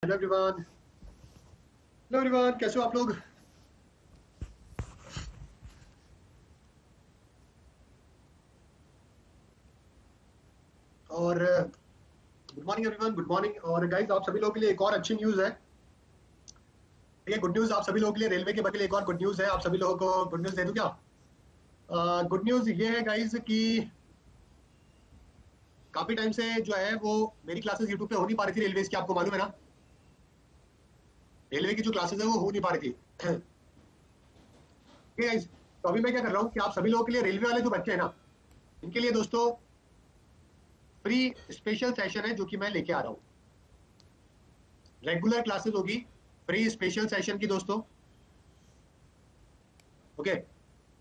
Hello everyone. Hello everyone, कैसे हो आप लोग? और good morning everyone, good morning. और गाइस, आप सभी लोगों के लिए एक और अच्छी न्यूज़ है। ये गुड न्यूज़ आप सभी लोगों के लिए, रेलवे के बगल एक और गुड न्यूज़ है। आप सभी लोगों को गुड न्यूज़ दे दूं क्या? गुड न्यूज़ ये है गाइस कि काफी टाइम से जो है वो मेरी क्लासेस यूट्यूब पे हो नहीं पा रही थी रेलवे की, आपको मालूम है ना। रेलवे की जो क्लासेस है वो हो नहीं पा रही थी। ठीक है गाइस, तो अभी मैं क्या कर रहा हूँ कि आप सभी लोगों के लिए, रेलवे वाले जो बच्चे हैं ना, इनके लिए दोस्तों फ्री स्पेशल सेशन है जो कि मैं लेके आ रहा हूँ। रेगुलर क्लासेस होगी, फ्री स्पेशल सेशन की दोस्तों। ओके,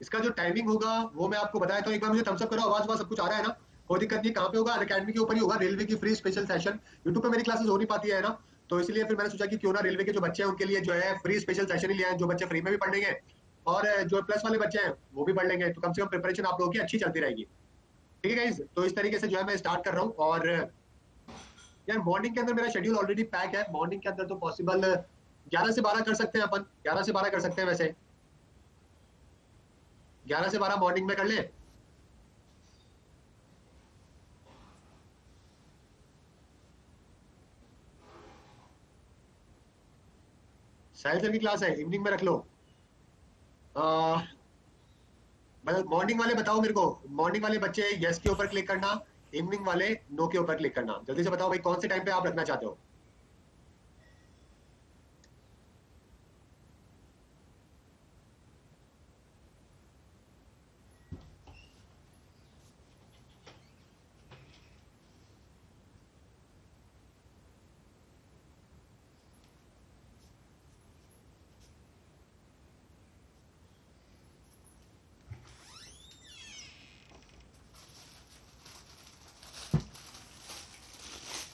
इसका जो टाइमिंग होगा वो मैं आपको बताया। तो एक बार मुझे थम्स अप करो, आवाज सब कुछ आ रहा है ना? कोई दिक्कत नहीं। कहाँ पे होगा? अकेडमी के ऊपर ही होगा। रेलवे की फ्री स्पेशल सेशन। यूट्यूब पे मेरी क्लासेस हो नहीं पाती है ना, तो इसलिए फिर मैंने सोचा कि क्यों ना रेलवे के जो बच्चे हैं उनके लिए जो है फ्री स्पेशल सेशन ही ले आए। जो बच्चे फ्री में भी पढ़ लेंगे और जो प्लस वाले बच्चे हैं वो भी पढ़ लेंगे, तो कम से कम प्रिपरेशन आप लोगों की अच्छी चलती रहेगी। ठीक है गाइज, तो इस तरीके से जो है मैं स्टार्ट कर रहा हूँ। और यार मॉर्निंग के अंदर मेरा शेड्यूल ऑलरेडी पैक है। मॉर्निंग के अंदर तो पॉसिबल 11 से 12 कर सकते हैं अपन। 11 से 12 कर सकते हैं वैसे। 11 से 12 मॉर्निंग में कर ले। साहिल सर की क्लास है, इवनिंग में रख लो। मतलब मॉर्निंग वाले बताओ मेरे को। मॉर्निंग वाले बच्चे यस के ऊपर क्लिक करना, इवनिंग वाले नो के ऊपर क्लिक करना। जल्दी से बताओ भाई, कौन से टाइम पे आप रखना चाहते हो?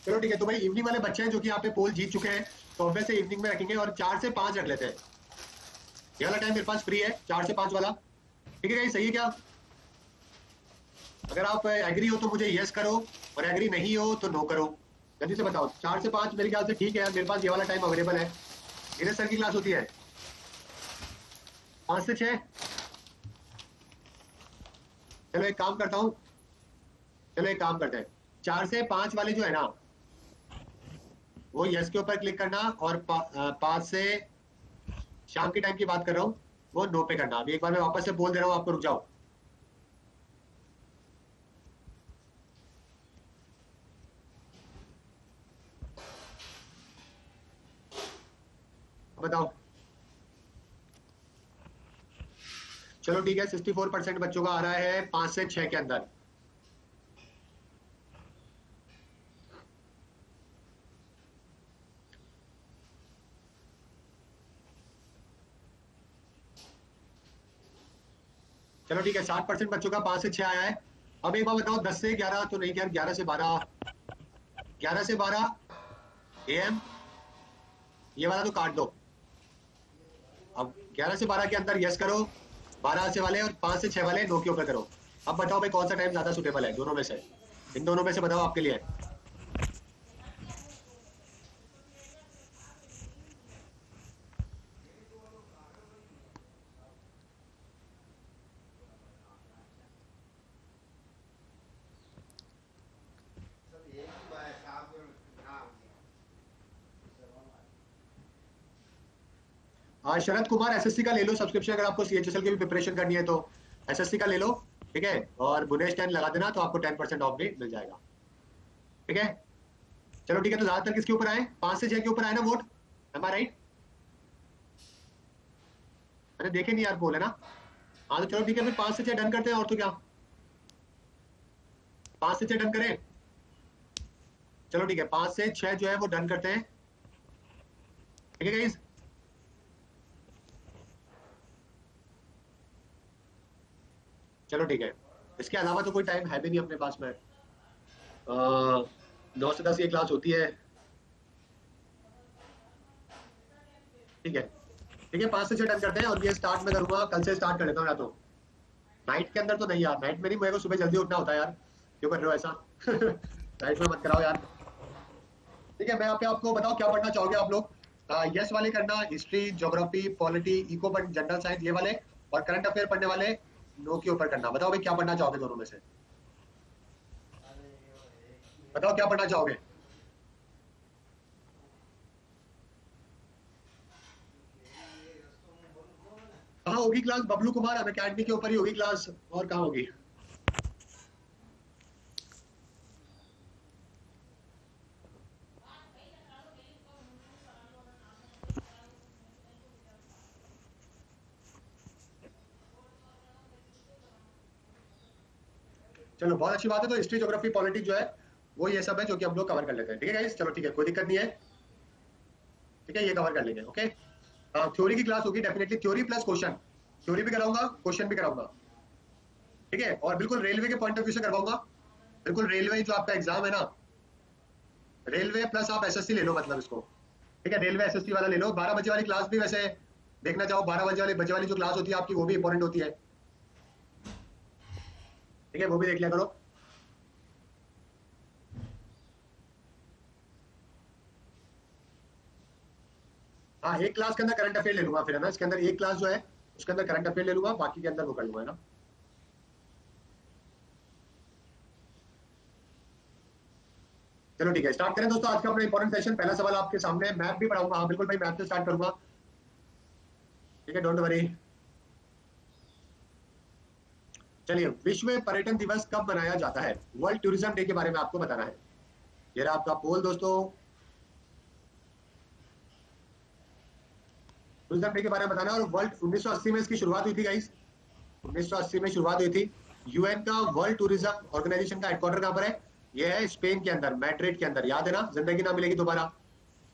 चलो ठीक है, तो भाई इवनिंग वाले बच्चे हैं जो कि यहाँ पे पोल जीत चुके हैं, तो ऑब्वियस से इवनिंग में रखेंगे। और 4 से 5 रख लेते हैं। ये वाला टाइम मेरे पास फ्री है, 4 से 5 वाला। ठीक है भाई, सही है क्या? अगर आप एग्री हो तो मुझे यस करो, और एग्री नहीं हो तो नो करो। जल्दी से बताओ। 4 से 5 मेरे ख्याल से ठीक है यार, मेरे पास ये वाला टाइम अवेलेबल है। नीरज सर की क्लास होती है 5 से 6। चलो एक काम करता हूँ, चलो एक काम करते हैं। 4 से 5 वाले जो है ना, वो यस के ऊपर क्लिक करना। और 5 से शाम के टाइम की बात कर रहा हूँ, वो नो पे करना। अभी एक बार मैं वापस से बोल दे रहा हूँ आपको, रुक जाओ। बताओ। चलो ठीक है, 64% बच्चों का आ रहा है 5 से 6 के अंदर। चलो ठीक है, 60% बच्चों का 5 से 6 आया है। अब एक बार बताओ, 10 से 11 तो नहीं यार, 11 से 12। 11 से 12 एएम, ये वाला तो काट दो। अब 11 से 12 के अंदर यस करो, 12 से वाले, और 5 से 6 वाले नो के ऊपर करो। अब बताओ भाई, कौन सा टाइम ज्यादा सुटेबल है दोनों में से? इन दोनों में से बताओ आपके लिए। शरद कुमार, एसएससी का ले लो सब्सक्रिप्शन, अगर आपको सीएचएसएल की भी प्रिपरेशन करनी है तो एसएससी का ले लो। ठीक है, और बुनेश 10 लगा देना तो आपको 10% ऑफ भी मिल जाएगा। ठीक है, चलो ठीक है। तो ज्यादातर किसके ऊपर आए? 5 से 6 के ऊपर आए ना वोट? एम आई राइट? मैंने देखे नहीं यार, बोले ना। हाँ तो चलो ठीक है, फिर 5 से 6 डन करते हैं, और तो क्या। 5 से 6 डन करें। चलो ठीक है, 5 से 6 जो है वो डन करते हैं। ठीक है गाइस, चलो ठीक है। इसके अलावा तो कोई टाइम है भी नहीं अपने पास में। 9 से 10 ये क्लास होती है। ठीक है ठीक है, 5 से 6 डन करते हैं। और ये स्टार्ट में करूंगा, कल से स्टार्ट कर लेता हूँ। या तो नाइट के अंदर तो नहीं यार, नाइट में नहीं, मेरे को सुबह जल्दी उठना होता है यार। क्यों कर रहे हो ऐसा? नाइट में मत कराओ यार। ठीक है, मैं यहाँ पे आपको बताओ क्या पढ़ना चाहोगे आप लोग। यस वाले करना, history, geography, polity, eco, general science ये वाले, और करंट अफेयर पढ़ने वाले नो के ऊपर करना। बताओ भाई क्या पढ़ना चाहोगे दोनों में से, बताओ क्या पढ़ना चाहोगे। कहाँ होगी क्लास, बबलू कुमार अब अकेडमी के ऊपर ही होगी क्लास, और कहाँ होगी। चलो बहुत अच्छी बात है, तो हिस्ट्री, ज्योग्राफी, पॉलिटिक्स जो है वो ये सब है जो कि हम लोग कवर कर लेते हैं। ठीक है गाइस, चलो ठीक है, कोई दिक्कत नहीं है। ठीक है, ये कवर कर लेंगे। ओके, थ्योरी की क्लास होगी definitely, theory plus question, theory भी कराऊंगा क्वेश्चन भी कराऊंगा। ठीक है, और बिल्कुल रेलवे के पॉइंट ऑफ व्यू से करवाऊंगा। बिल्कुल रेलवे जो आपका एग्जाम है ना, रेलवे प्लस आप एसएससी ले लो, मतलब इसको। ठीक है, रेलवे एसएससी वाला ले लो। 12 बजे वाली क्लास भी वैसे देखना चाहो, 12 बजे वाली जो क्लास होती है आपकी वो भी इंपॉर्टेंट होती है। ठीक है, वो भी देख लिया करो। हाँ, एक क्लास के अंदर करंट अफेयर ले लूंगा फिर, है ना, इसके अंदर एक क्लास जो है उसके अंदर करंट अफेयर ले लूंगा, बाकी के अंदर वो कर लूंगा, है ना। चलो ठीक है, स्टार्ट करें दोस्तों आज का अपना इंपॉर्टेंट सेशन। पहला सवाल आपके सामने, मैप भी पढ़ाऊंगा। हाँ बिल्कुल भाई, मैप से स्टार्ट करूंगा। ठीक है, डोंट वरी। चलिए, विश्व पर्यटन दिवस कब मनाया जाता है, वर्ल्ड टूरिज्म डे के बारे में आपको बताना है। ये रहा आपका पोल दोस्तों, टूरिज्म डे के बारे में बताना है। और वर्ल्ड 1980 में इसकी शुरुआत हुई थी गाइस, 1980 में शुरुआत हुई थी। यूएन का वर्ल्ड टूरिज्म ऑर्गेनाइजेशन का हेडक्वार्टर कहां पर है, ये है स्पेन के अंदर, मैड्रिड के अंदर। याद है ना, जिंदगी ना मिलेगी दोबारा।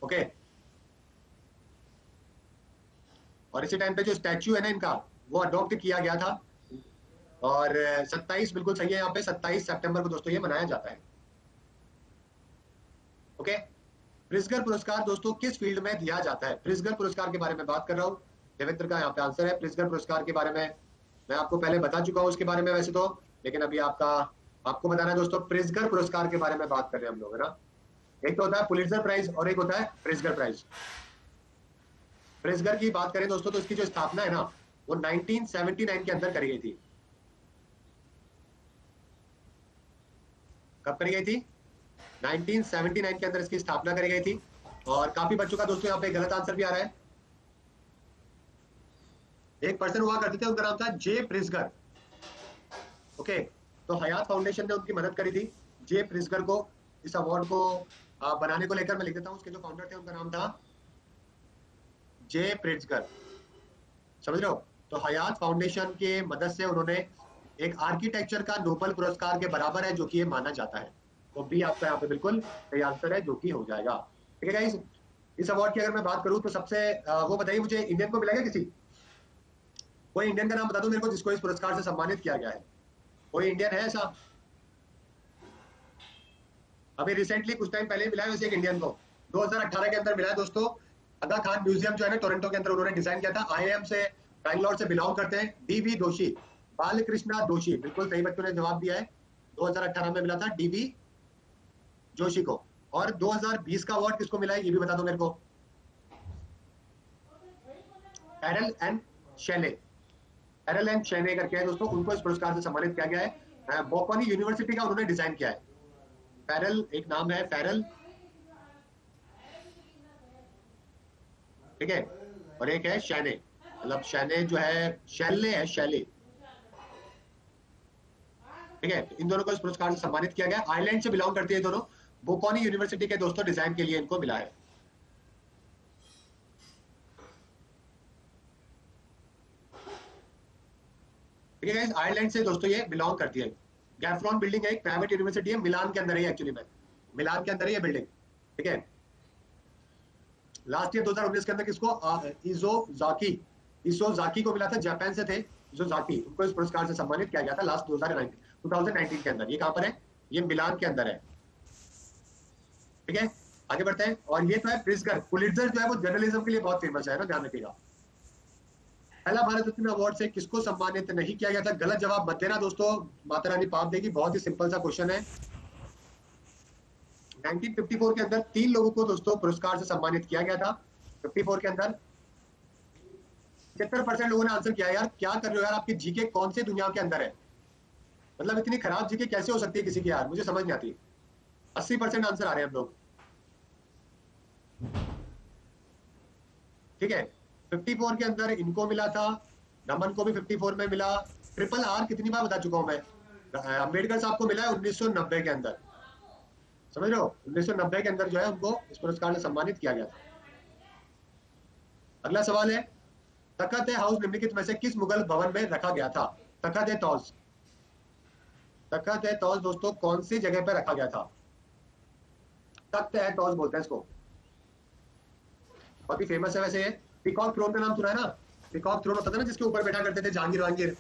ओके, और इसी टाइम पे जो स्टैच्यू है ना इनका, वो अडॉप्ट किया गया था। और 27, बिल्कुल सही है, यहाँ पे 27 सितंबर को दोस्तों ये मनाया जाता है। ओके, प्रिज्गर पुरस्कार दोस्तों किस फील्ड में दिया जाता है, प्रिज्गर पुरस्कार के बारे में बात कर रहा हूँ। देवेंद्र का यहाँ पे आंसर है, प्रिज्गर पुरस्कार के बारे में मैं आपको पहले बता चुका हूँ उसके बारे में वैसे तो, लेकिन अभी आपको बताना है दोस्तों, प्रिज्गर पुरस्कार के बारे में बात कर रहे हैं हम लोग, है ना। एक तो होता है पुलित्जर प्राइज और एक होता है प्रिज्गर प्राइज। प्रिज्गर की बात करें दोस्तों तो इसकी जो स्थापना है ना, वो 1979 के अंदर करी गई थी। कब करी गई थी, 1979 के अंदर इसकी स्थापना करी गई थी। और काफी बच्चों का दोस्तों यहाँ पे गलत आंसर भी आ रहा है। एक पर्सन हुआ करते थे, उनका नाम था जे प्रिज्गर। ओके, तो हयात फाउंडेशन ने उनकी मदद करी थी, जे प्रिज्गर को, इस अवार्ड को बनाने को लेकर। मैं लिख देता हूँ, उसके जो फाउंडर थे उनका नाम था जे प्रिज्गर, समझ रहे हो। तो हयात फाउंडेशन के मदद से उन्होंने एक आर्किटेक्चर का नोबेल पुरस्कार के बराबर है जो कि ये माना जाता है। तो बी आपका यहाँ पे बिल्कुल सही आंसर है, जो कि हो जाएगा। ठीक है गाइस, इस अवार्ड की अगर मैं बात करूं तो सबसे वो बताइए मुझे, इंडियन को मिलेगा किसी, कोई इंडियन का नाम बता दो मेरे को जिसको इस पुरस्कार से सम्मानित किया गया है। कोई इंडियन है ऐसा, अभी रिसेंटली कुछ टाइम पहले मिला है वैसे एक इंडियन को, 2018 के अंदर मिला है दोस्तों। अगा खान म्यूजियम जो है ना टोरंटो के अंदर उन्होंने डिजाइन किया था। आईआईएम से, बैंगलोर से बिलोंग करते हैं, डीवी दोषी, बालकृष्णा दोषी, बिल्कुल सही बच्चों ने जवाब दिया है। 2018 में मिला था डीवी जोशी को। और 2020 का अवार्ड किसको मिला है ये भी बता दो मेरे को। एरल एंड शेले, एरल एंड शेले करके है दोस्तों, उनको इस पुरस्कार से सम्मानित किया गया है। बोकानी यूनिवर्सिटी का उन्होंने डिजाइन किया है। फेरल एक नाम है, फेरल, ठीक है, और एक है शैने, मतलब शैने जो है शैले है, शैले। ठीक है, तो इन दोनों को इस पुरस्कार से सम्मानित किया गया। आयरलैंड से बिलोंग करती है दोनों। बोकानी यूनिवर्सिटी के दोस्तों डिजाइन के लिए इनको मिला है। ठीक है, आयरलैंड से दोस्तों ये बिलोंग करती है। गैफ्रॉन बिल्डिंग है, एक प्राइवेट यूनिवर्सिटी है, मिलान के अंदर है एक्चुअली में, मिलान के अंदर है ये बिल्डिंग। ठीक है, लास्ट ईयर 2019 के अंदर किसको, इजो जाकी को मिला था, जापान से थे इजो जाकी, उनको इस पुरस्कार से सम्मानित किया गया था लास्ट 2019 के अंदर। ये कहां पर है, ये मिलान के अंदर है। ठीक है, आगे बढ़ते हैं। और ये तो है प्रिज्गर, पुलित्जर जो है वो जर्नलिज्म के लिए बहुत फेमस है ना, ध्यान रखिएगा। पहला भारत रत्न अवार्ड से किसको सम्मानित नहीं किया गया था, गलत जवाब मत देना दोस्तों, माता रानी पाप देगी। बहुत ही सिंपल सा क्वेश्चन है, 1954 के अंदर 3 लोगों को दोस्तों पुरस्कार से सम्मानित किया गया था। 54 के अंदर 75% लोगों ने आंसर किया। यार क्या कर रहे हो यार, आपकी जीके कौन से दुनिया के अंदर है? मतलब इतनी खराब जीके कैसे हो सकती है किसी की यार, मुझे समझ नहीं आती। 80% आंसर आ रहे हैं हम लोग। ठीक है, 54 के अंदर इनको मिला था, नमन को भी 54 में मिला। ट्रिपल आर कितनी बार बता चुका हूं मैं, अम्बेडकर साहब को मिला है 1990 के अंदर। समझ रहे हो, 1990 के अंदर जो है उनको इस पुरस्कार से सम्मानित किया गया था। अगला सवाल है, तख्त ए हाउस निम्नलिखित में से किस मुगल भवन में रखा गया था? तख्त ए तौज। तख्त ए तौज दोस्तों कौन सी जगह पर रखा गया था? तख्त ए तौज बोलते हैं इसको, बहुत ही फेमस है वैसे ये। पीकॉक थ्रोन का नाम सुना है ना? पीकॉक थ्रोन होता था ना जिसके ऊपर बैठा करते थे जहांगीर वांगीर,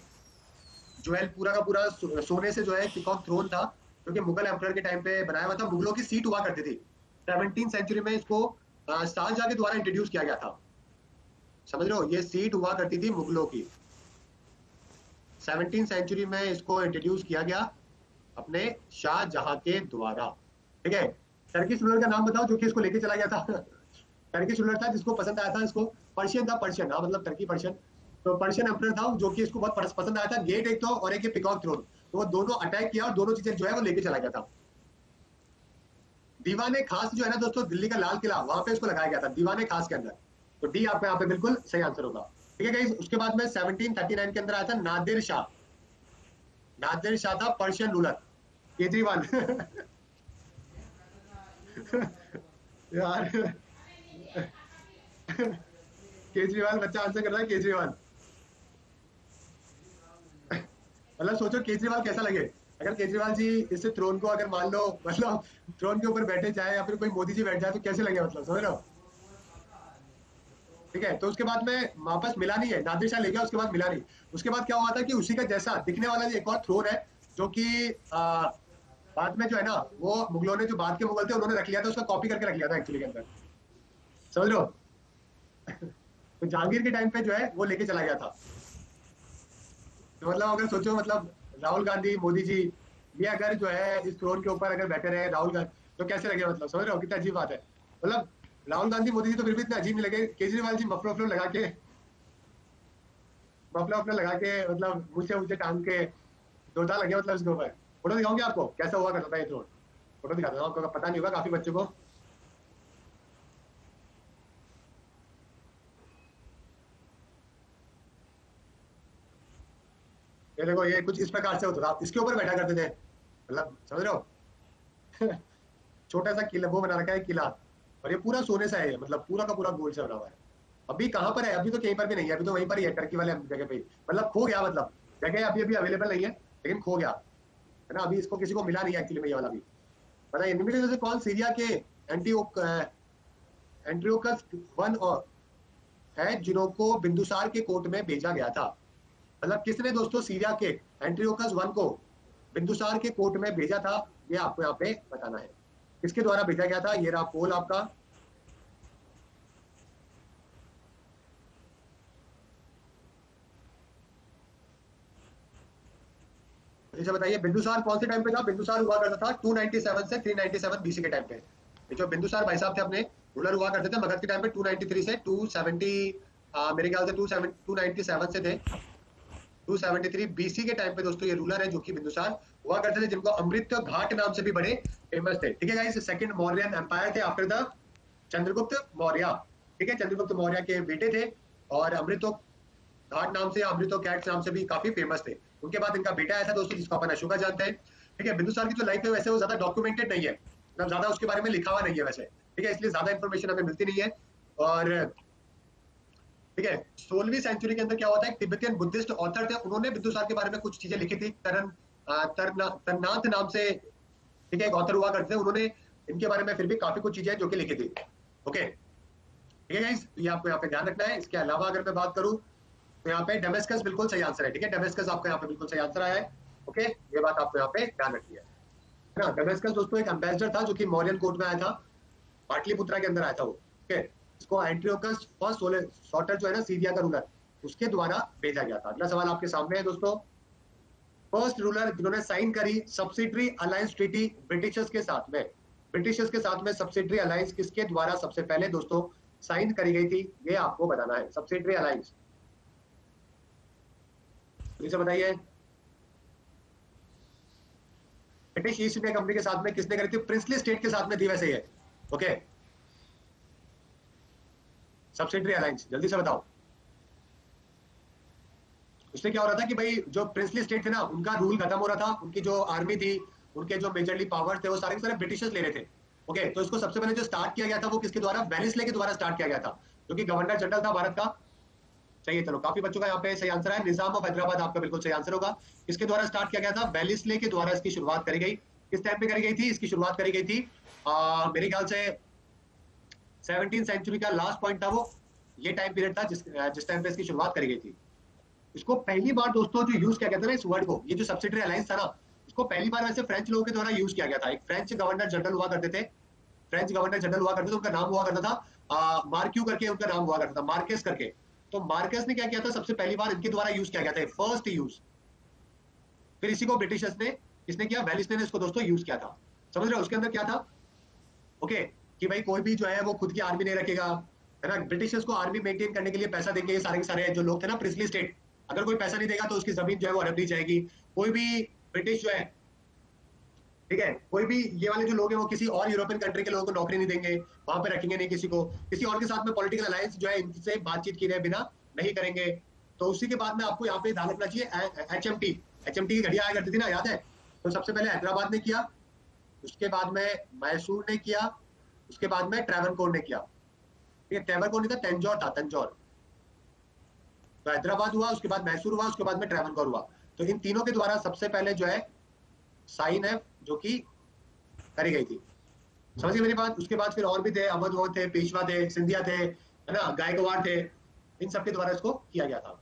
जो है पूरा का पूरा सोने से जो है पीकॉक थ्रोन था, जो कि मुगल एम्परर के टाइम पे बनाया हुआ था। मुगलों की सीट हुआ करती थी। 17वीं सेंचुरी में इसको शाहजहां के द्वारा इंट्रोड्यूस किया गया था। समझ रहे हो, ये सीट हुआ करती थी मुगलों की। 17वीं सेंचुरी में इसको इंट्रोड्यूस किया गया अपने शाहजहां के द्वारा। ठीक है, टर्किश रूलर का नाम बताओ जो कि इसको लेके चला गया था। टर्किश रूलर था जिसको पसंद आया था इसको, पर्शियन था, पर्शियन, हाँ मतलब टर्की पर्शियन। तो पर्शियन एम्परर था जो कि इसको बहुत पसंद आया था। गेट एक तो और एक पिकॉक थ्रोन, तो वो दोनों अटैक किया और दोनों चीजें जो है वो लेके चला गया था। दीवाने खास जो है ना दोस्तों, दिल्ली का लाल किला, वहां पे इसको लगाया गया था दीवाने खास के अंदर। तो डी आपका यहाँ पे बिल्कुल सही आंसर होगा। ठीक है गाइस, उसके बाद में 1739 के अंदर आया था नादिर शाह। नादिर शाह था पर्शियन रूलर। केजरीवाल। यार, केजरीवाल बच्चा आंसर कर रहा है, केजरीवाल। मतलब सोचो केजरीवाल कैसा लगे अगर केजरीवाल जी इस थ्रोन को अगर मान लो मतलब थ्रोन के ऊपर बैठे जाए या फिर कोई मोदी जी बैठ जाए तो कैसे लगे, मतलब समझ रहे हो? ठीक है, तो उसके बाद में वापस मिला नहीं है, नादिर शाह ले गया, उसके बाद मिला नहीं। उसके बाद क्या हुआ था कि उसी का जैसा दिखने वाला एक और थ्रोन है जो कि बाद में जो है ना वो मुगलों ने, जो बाद के मुगल थे उन्होंने रख लिया था, उसका कॉपी करके रख लिया था एक्चुअली के अंदर। समझ रहे हो? तो जहांगीर के टाइम पे जो है वो लेके चला गया था। तो मतलब अगर सोचो, मतलब राहुल गांधी मोदी जी ये अगर जो है इस थ्रोन के ऊपर अगर बैठे रहे राहुल गांधी, तो कैसे लगे, मतलब समझ रहे हो कितना अजीब बात है। मतलब राहुल गांधी मोदी जी तो फिर भी इतना अजीब नहीं लगे, केजरीवाल जी मफलर वफलर लगा के, मफलर वफलर लगा के, मतलब मुझे ऊंचे टांग के जोरदार लगे मतलब इसके ऊपर। फोटो दिखाऊंगे आपको कैसा हुआ करता था ये थ्रोन, फोटो दिखाता हूँ आपको, पता नहीं होगा काफी बच्चों को। ये देखो, ये कुछ इस प्रकार से होता था, इसके ऊपर बैठा करते थे, मतलब समझ रहे हो? छोटा सा किला वो बना रखा है किला, और ये पूरा सोने से है ये, मतलब पूरा का पूरा गोल्ड से बना हुआ है। अभी कहाँ पर है? अभी तो कहीं पर भी नहीं है, अभी तो वहीं पर ही है टर्की वाले जगह पे ही। मतलब खो गया, मतलब जगह अभी अभी अवेलेबल नहीं है लेकिन खो गया है ना, अभी इसको किसी को मिला नहीं है एक्चुअली में ये वाला भी। पता है इनमें से जैसे कौन सीरिया के एंट्रियोकस वन और है जिनको बिंदुसार के कोर्ट में भेजा गया था? मतलब किसने दोस्तों सीरिया के एंट्रियोकस वन को बिंदुसार के कोर्ट में भेजा था, ये आपको यहाँ पे बताना है। किसके द्वारा भेजा गया था? ये रहा पोल आपका। जैसे बताइए बिंदुसार कौन से टाइम पे था? बिंदुसार हुआ करता था 297 से 397 बीसी के टाइम पे। ये जो बिंदुसार भाई साहब थे अपने रूलर हुआ करते थे मगध के टाइम पे 293 से 270, मेरे ख्याल से 297 से थे 273 बीसी के टाइम पे दोस्तों ये रूलर है जो कि बिंदुसार हुआ करते थे, जिनको अमृत घाट नाम से भी बड़े फेमस थे। ठीक है गाइस, सेकंड मौर्यन एम्पायर थे आफ्टर द चंद्रगुप्त मौर्य। ठीक है, चंद्रगुप्त मौर्य के बेटे थे और अमृतो घाट नाम से, अमृतो कैट्स नाम से भी काफी फेमस थे। उनके बाद इनका बेटा आया था दोस्तों जिसको अपन अशोका जानते हैं। ठीक है, बिंदुसार की जो लाइफ है वैसे वो ज्यादा डॉक्यूमेंटेड नहीं है, मतलब ज्यादा उसके बारे में लिखा हुआ नहीं है वैसे। ठीक है, इसलिए ज्यादा इंफॉर्मेशन हमें मिलती नहीं है। और ठीक है, 16वीं सेंचुरी के अंदर क्या हुआ था, एक तिब्बतियन बुद्धिस्ट ऑथर थे, उन्होंने बिंदुसार के बारे में कुछ चीजें लिखी थी। तरनाथ नाम से ठीक है एक ऑथर हुआ करते थे, उन्होंने इनके बारे में फिर भी काफी कुछ चीजें जो कि लिखी थी। ओके, ठीक है गाइस, ये आपको यहाँ पे ध्यान रखना है। इसके अलावा अगर मैं बात करूं तो यहाँ पे डेमेस्कस बिल्कुल सही आंसर है। ठीक है, डेमेस्कस आपका यहाँ पे बिल्कुल सही आंसर आया है। ओके, ये बात आपको यहाँ पे ध्यान रखनी है ना। डेमेस्कस दोस्तों एक एम्बेसडर था जो कि मौर्यन कोर्ट में आया था, पाटलिपुत्रा के अंदर आया था वो। ठीक है, इसको एंट्रियोकस फर्स्ट सॉटर जो है ना सीरिया का रूलर, उसके द्वारा भेजा गया था। अगला सवाल आपके सामने है दोस्तों, फर्स्ट रूलर जिन्होंने साइन करी सब्सिडरी अलायंस ट्रीटी ब्रिटिशर्स के साथ में, ब्रिटिशर्स के साथ में सब्सिडरी अलायंस किसके द्वारा सबसे पहले दोस्तों साइन करी गई थी, ये आपको बताना है। सब्सिडरी अलायंस इसे बताइए। ब्रिटिश ईस्ट इंडिया कंपनी के साथ में किसने करी थी? प्रिंसली स्टेट के साथ में थी वैसे ये। ओके, सब्सिडरी अलायंस जल्दी से बताओ। उसमें क्या हो रहा था कि भाई जो प्रिंसली स्टेट थे ना, उनका रूल खत्म हो रहा था, उनकी जो आर्मी थी, उनके जो मेजरली पावर थे, वो सारे के सारे ब्रिटिशर्स ले रहे थे। ओके, तो इसको सबसे पहले जो स्टार्ट किया गया था वो किसके द्वारा? वेलिस्ले के द्वारा स्टार्ट किया गया था, जो कि गवर्नर जनरल था भारत का। चाहिए, चलो काफी बच्चों का यहाँ पे सही आंसर है, निजाम ऑफ हैदराबाद आपका बिल्कुल सही आंसर होगा। किसके द्वारा स्टार्ट किया गया था? वेलिस्ले के द्वारा इसकी शुरुआत करी गई। किस टाइम पे करी गई थी? इसकी शुरुआत करी गई थी मेरे ख्याल से 17वीं सेंचुरी का लास्ट पॉइंट था वो, ये टाइम पीरियड था जिस टाइम पे इसकी शुरुआत करी गई थी। इसको पहली बार दोस्तों जो यूज किया गया था ना इस वर्ड को, ये जो सब्सिडरी अलायंस था ना, इसको पहली बार वैसे फ्रेंच लोगों के द्वारा यूज किया गया था। एक फ्रेंच गवर्नर जनरल हुआ करते थे, फ्रेंच गवर्नर जनरल हुआ करते थे, उनका नाम हुआ करता था मार्क्यू करके, उनका नाम हुआ करता था मार्केस करके। तो मार्केस ने क्या किया था? सबसे पहली बार इनके द्वारा यूज किया गया था, फर्स्ट यूज। फिर इसी को ब्रिटिशर्स ने किसने किया? वेलिस्ले ने इसको दोस्तों यूज किया था। समझ रहे हो उसके अंदर क्या था? ओके, कि भाई कोई भी जो है वो खुद की आर्मी नहीं रखेगा, है ना। ब्रिटिशर्स को आर्मी मेंटेन करने के लिए पैसा देंगे ये सारे के सारे जो लोग थे ना प्रिंसली स्टेट। अगर कोई पैसा नहीं देगा तो उसकी जमीन जो है वो हड़प दी जाएगी। कोई भी ब्रिटिश जो है, ठीक है, कोई भी ये वाले जो लोग हैं वो किसी और यूरोपियन कंट्री के लोगों को नौकरी नहीं देंगे, वहां पे रखेंगे नहीं किसी को, किसी और के साथ में पॉलिटिकल अलायंस जो है इनसे बातचीत किए बिना नहीं करेंगे। तो उसी के बाद में आपको यहाँ पे ध्यान रखना चाहिए HMT। HMT की घड़ियां आया करती थी ना, याद है? तो सबसे पहले हैदराबाद ने किया, उसके बाद में मैसूर ने किया, उसके बाद में ट्रैवनकोर ने किया। ठीक है, ट्रैवनकोर नहीं था, तंजौर था, तंजौर। तो हैदराबाद हुआ, उसके बाद मैसूर हुआ, उसके बाद में ट्रैवनकोर हुआ। तो इन तीनों के द्वारा सबसे पहले जो है साइन है जो कि करी गई थी। समझिए मेरी बात। उसके बाद फिर और भी थे, अवध वो थे, पेशवा थे, सिंधिया थे, है ना, गायकवाड़ थे, इन सबके द्वारा इसको किया गया था।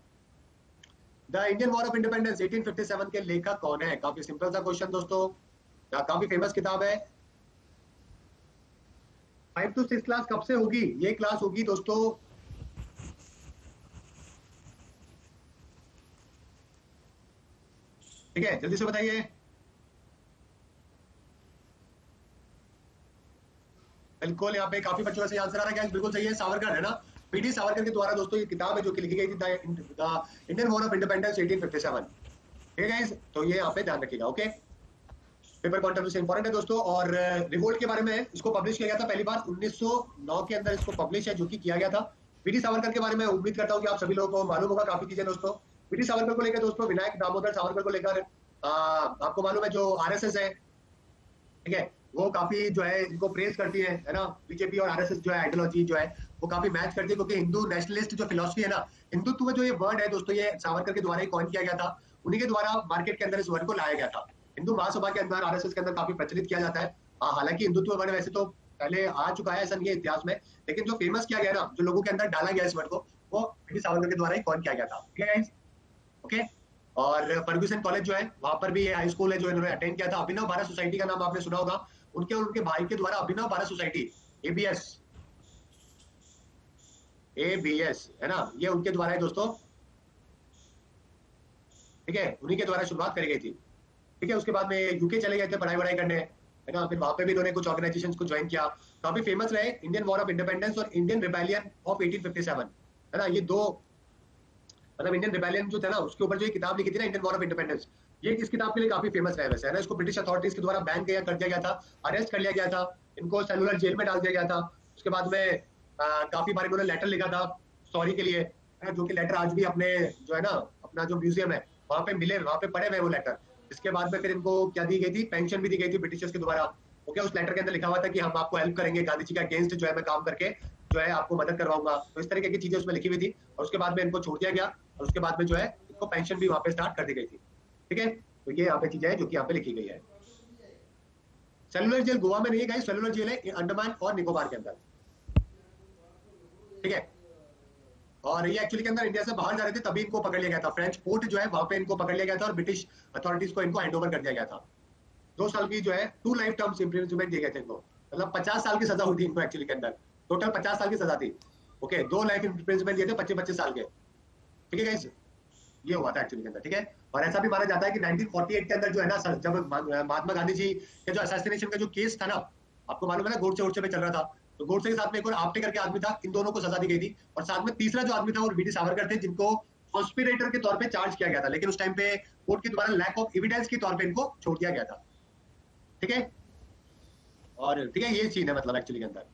The Indian war of independence 1857 के लेखक कौन है? काफी सिंपल सा क्वेश्चन दोस्तों, काफी फेमस किताब है। 5 to 6 क्लास कब से होगी? ये क्लास होगी दोस्तों, ठीक है, जल्दी से बताइए। बिल्कुल, यहाँ पे काफी बच्चों का सही आंसर आ रहा है, बिल्कुल सही है, सावरकर है ना। पीडी सावरकर के द्वारा दोस्तों ये किताब है जो कि लिखी गई थी, the Indian war of independence 1857। ठीक है, तो ये यहाँ पे ध्यान रखिएगा। ओके, पेपर क्वांटम से इंपॉर्टेंट है दोस्तों। और रिवोल्ट के बारे में, इसको पब्लिश किया गया था पहली बार 1909 के अंदर, इसको पब्लिश है जो कि किया गया था। पीडी सावरकर के बारे में उम्मीद करता हूँ कि आप सभी लोगों को मालूम होगा काफी चीजें दोस्तों। पीडी सावरकर को लेकर दोस्तों, विनायक दामोदर सावरकर को लेकर आपको मालूम है जो आरएसएस है, ठीक है, वो काफी जो है इनको प्रेज करती है ना। बीजेपी और आरएसएस जो है आइडियोलॉजी जो है वो काफी मैच करती है, क्योंकि हिंदू नेशनलिस्ट जो फिलोसफी है ना, हिंदुत्व जो ये वर्ड है दोस्तों, ये सावरकर के द्वारा ही कॉइन किया गया था। उन्हीं के द्वारा मार्केट के अंदर इस वर्ड को लाया गया था। हिंदू महासभा के अंदर, आरएसएस के अंदर काफी प्रचलित किया जाता है। हालांकि हिंदुत्व वर्ड वैसे तो पहले आ चुका है, ऐसा नहीं है इतिहास में, लेकिन जो फेमस किया गया ना, जो लोगों के अंदर डाला गया इस वर्ड को, वो पीडी सावरकर के द्वारा ही कॉइन किया गया था। ठीक है, ओके। और फर्ग्यूसन कॉलेज जो है, वहां पर भी ये हाई स्कूल है जो इन्होंने अटेंड किया था। अभिनव भारत सोसाइटी का नाम आपने सुना होगा, उनके और उनके भाई के द्वारा अभिनव भारत सोसाइटी, एबीएस, एबीएस है ना, ये उनके द्वारा है दोस्तों। ठीक है, उन्हीं के द्वारा शुरुआत करी गई थी। ठीक है, उसके बाद में यूके चले गए थे पढ़ाई वढ़ाई करने, है ना। फिर वहां पे भी इन्होंने कुछ ऑर्गेनाइजेशंस को ज्वाइन किया, काफी फेमस रहे। इंडियन वॉर ऑफ इंडिपेंडेंस और इंडियन रिबेलियन ऑफ 1857, है ना, ये दो, मतलब इंडियन रिबेलियन जो था ना, उसके ऊपर जो ये किताब लिखी थी ना, इंडियन वॉर ऑफ इंडिपेंडेंस, ये इस किताब के लिए काफी फेमस रहा है वैसे, है ना। इसको ब्रिटिश अथॉरिटीज के द्वारा बैन कर दिया गया था, अरेस्ट कर लिया गया था, इनको सेलुलर जेल में डाल दिया गया था। उसके बाद में काफी बार इन्होंने लेटर लिखा था सॉरी के लिए, है ना, जो कि लेटर आज भी अपने जो है ना, अपना जो म्यूजियम है वहां पे मिले, वहां पे पड़े हुए वो लेटर। इसके बाद में फिर इनको क्या दी गई थी? पेंशन भी दी गई थी ब्रिटिशर्स के द्वारा। ओके, उस लेटर के अंदर लिखा हुआ था कि हम आपको हेल्प करेंगे, गांधी जी का अगेंस्ट जो है मैं काम करके जो है आपको मदद करवाऊंगा। तो इस तरीके की चीजें उसमें लिखी हुई थी। और उसके बाद में इनको छोड़ दिया गया, और उसके बाद में जो है इनको पेंशन भी वहां पे स्टार्ट कर दी गई थी। ठीक है, तो ये यहाँ पे चीजें हैं जो कि यहाँ पे लिखी गई है। सेलुलर जेल गोवा में नहीं है, सेलुलर जेल है अंडमान और निकोबार के अंदर। ठीक है, और ये एक्चुअली के अंदर इंडिया से बाहर जा रहे थे तभी इनको पकड़ लिया गया था। फ्रेंच पोर्ट जो है वहां पे इनको पकड़ लिया गया था और ब्रिटिश अथॉरिटीज को इनको हैंड ओवर कर दिया गया था। 2 साल की जो है 2 लाइफ टर्म्स इम्प्रिजनमेंट दिए गए थे इनको, मतलब 50 साल की सजा हुई थी इनको एक्चुअली के अंदर। टोटल 50 साल की सजा थी। ओके, 2 लाइफ इम्प्रिजनमेंट दिए थे 25-25 साल के। ठीक है गाइस, ये हुआ था एक्चुअली के अंदर। ठीक है, और ऐसा भी माना जाता है कि 1948 के अंदर जो है ना, जब महात्मा गांधी जी के जो असैसिनेशन का जो केस था ना, आपको मालूम है ना, गोडसे वोडसे पे चल रहा था, तो गोडसे के साथ में एक और आप्टे करके आदमी था, इन दोनों को सजा दी गई थी। और साथ में तीसरा जो आदमी था वो वीडी सावरकर थे, जिनको कॉन्स्पिरेटर के तौर पे चार्ज किया गया था, लेकिन उस टाइम पे कोर्ट के द्वारा लैक ऑफ एविडेंस के तौर पे इनको छोड़ दिया गया था। ठीक है, और ठीक है, ये चीज है मतलब एक्चुअली के अंदर।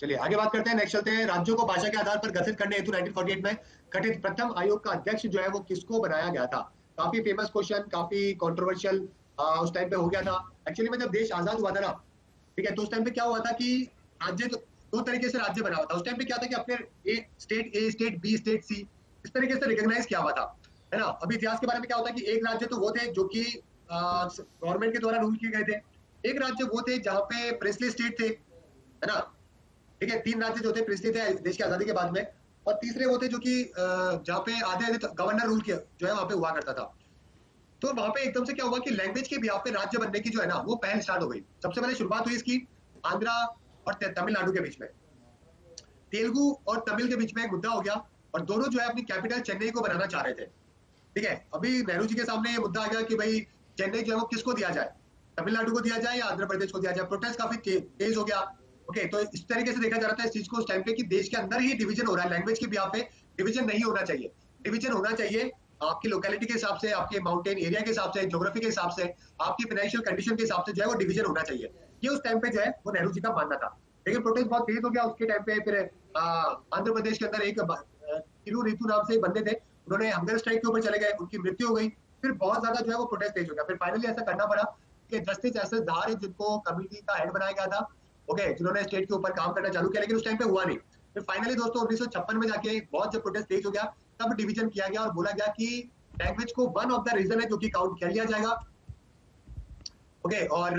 चलिए आगे बात करते हैं, नेक्स्ट चलते हैं। राज्यों को भाषा के आधार पर गठित करने हेतु 1948 में गठित प्रथम आयोग का अध्यक्ष जो है वो किसको बनाया गया था? काफी फेमस क्वेश्चन, काफी कंट्रोवर्शियल उस टाइम पे हो गया था। एक्चुअली में जब देश आजाद हुआ था ना, ठीक है, तो उस टाइम पे क्या हुआ था कि राज्य दो तरीके से राज्य बना हुआ था। उस टाइम पे क्या था कि अपने ए स्टेट बी स्टेट सी इस तरीके से रिकॉग्नाइज किया हुआ था, है ना। अभी इतिहास के बारे में क्या होता है कि एक राज्य तो वो थे जो कि गवर्नमेंट के द्वारा रूल किए गए थे, एक राज्य वो थे जहाँ पे प्रिंसली स्टेट थे, है ना। ठीक है, तीन राज्य जो थे प्रिंसली थे देश की आजादी के बाद में, और तीसरे वो थे जो कि जहाँ पे आधे आधे गवर्नर रूल किया जो है वहां पे हुआ करता था। तो वहां पे एकदम से क्या हुआ कि लैंग्वेज के बिहाफ पे राज्य बनने की जो है ना वो पहल स्टार्ट हो गई। सबसे पहले शुरुआत हुई इसकी आंध्रा और तमिलनाडु के बीच में, तेलुगु और तमिल के बीच में एक मुद्दा हो गया, और दोनों जो है अपनी कैपिटल चेन्नई को बनाना चाह रहे थे। ठीक है, अभी नेहरू जी के सामने ये मुद्दा आ गया कि भाई चेन्नई जो है वो किसको दिया जाए, तमिलनाडु को दिया जाए या आंध्र प्रदेश को दिया जाए। प्रोटेस्ट काफी तेज हो गया। ओके, तो इस तरीके से देखा जा रहा था इस चीज को उस टाइम पे कि देश के अंदर ही डिवीजन हो रहा है, लैंग्वेज के बिहाफ पे डिवीजन नहीं होना चाहिए। डिवीजन होना चाहिए आपकी लोकेलिटी के हिसाब से, आपके माउंटेन एरिया के हिसाब से, ज्योग्राफी के हिसाब से, आपकी फाइनेंशियल कंडीशन के हिसाब से जो है वो डिवीजन होना चाहिए। ये उस टाइम पे जो है वो नेहरू जी का मानना था। लेकिन प्रोटेस्ट बहुत तेज हो गया उसके टाइम पे। फिर आंध्र प्रदेश के अंदर एक किरू ऋतु नाम से एक बंदे थे, उन्होंने हंगर स्ट्राइक के ऊपर चले गए, उनकी मृत्यु हो गई। फिर बहुत ज्यादा जो है वो प्रोटेस्ट तेज हो गया। फिर फाइनली ऐसा करना पड़ा कि जस्टिस एस एस धार जिनको कमेटी का हेड बनाया गया था, ओके, जिन्होंने स्टेट के ऊपर काम करना चालू किया, लेकिन उस टाइम पे हुआ नहीं। फिर फाइनली दोस्तों 1956 में जाके बहुत जब प्रोटेस्ट तेज हो गया तब डिवीजन किया गया और बोला गया कि लैंग्वेज को वन ऑफ द रीजन है जो कि काउंट कर लिया जाएगा। ओके, और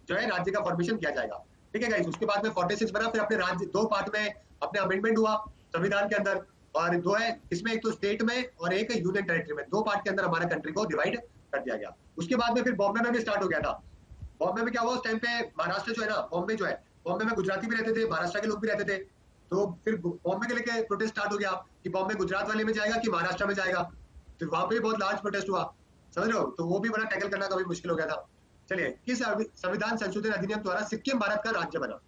जो है राज्य का फॉर्मेशन किया जाएगा। ठीक है गाइस, उसके बाद में 46 बना, फिर अपने राज्य दो पार्ट में अपने अमेंडमेंट हुआ संविधान के अंदर, और दो है इसमें, एक तो स्टेट में और एक यूनियन टेरिटरी में, दो पार्ट के अंदर हमारा कंट्री को डिवाइड कर दिया गया। उसके बाद में फिर बॉम्बे में भी स्टार्ट हो गया था। बॉम्बे में क्या हुआ उस टाइम पे, महाराष्ट्र जो है ना, बॉम्बे जो है, बॉम्बे में गुजराती भी रहते थे, महाराष्ट्र के लोग भी रहते थे। तो फिर बॉम्बे के लेके प्रोटेस्ट स्टार्ट हो गया कि बॉम्बे गुजरात वाले में जाएगा कि महाराष्ट्र में जाएगा। फिर वहां पे भी बहुत लार्ज प्रोटेस्ट हुआ, समझ रहे हो, तो वो भी बड़ा टैकल करना काफी मुश्किल हो गया था। चलिए, किस संविधान संशोधन अधिनियम द्वारा सिक्किम भारत का राज्य बना?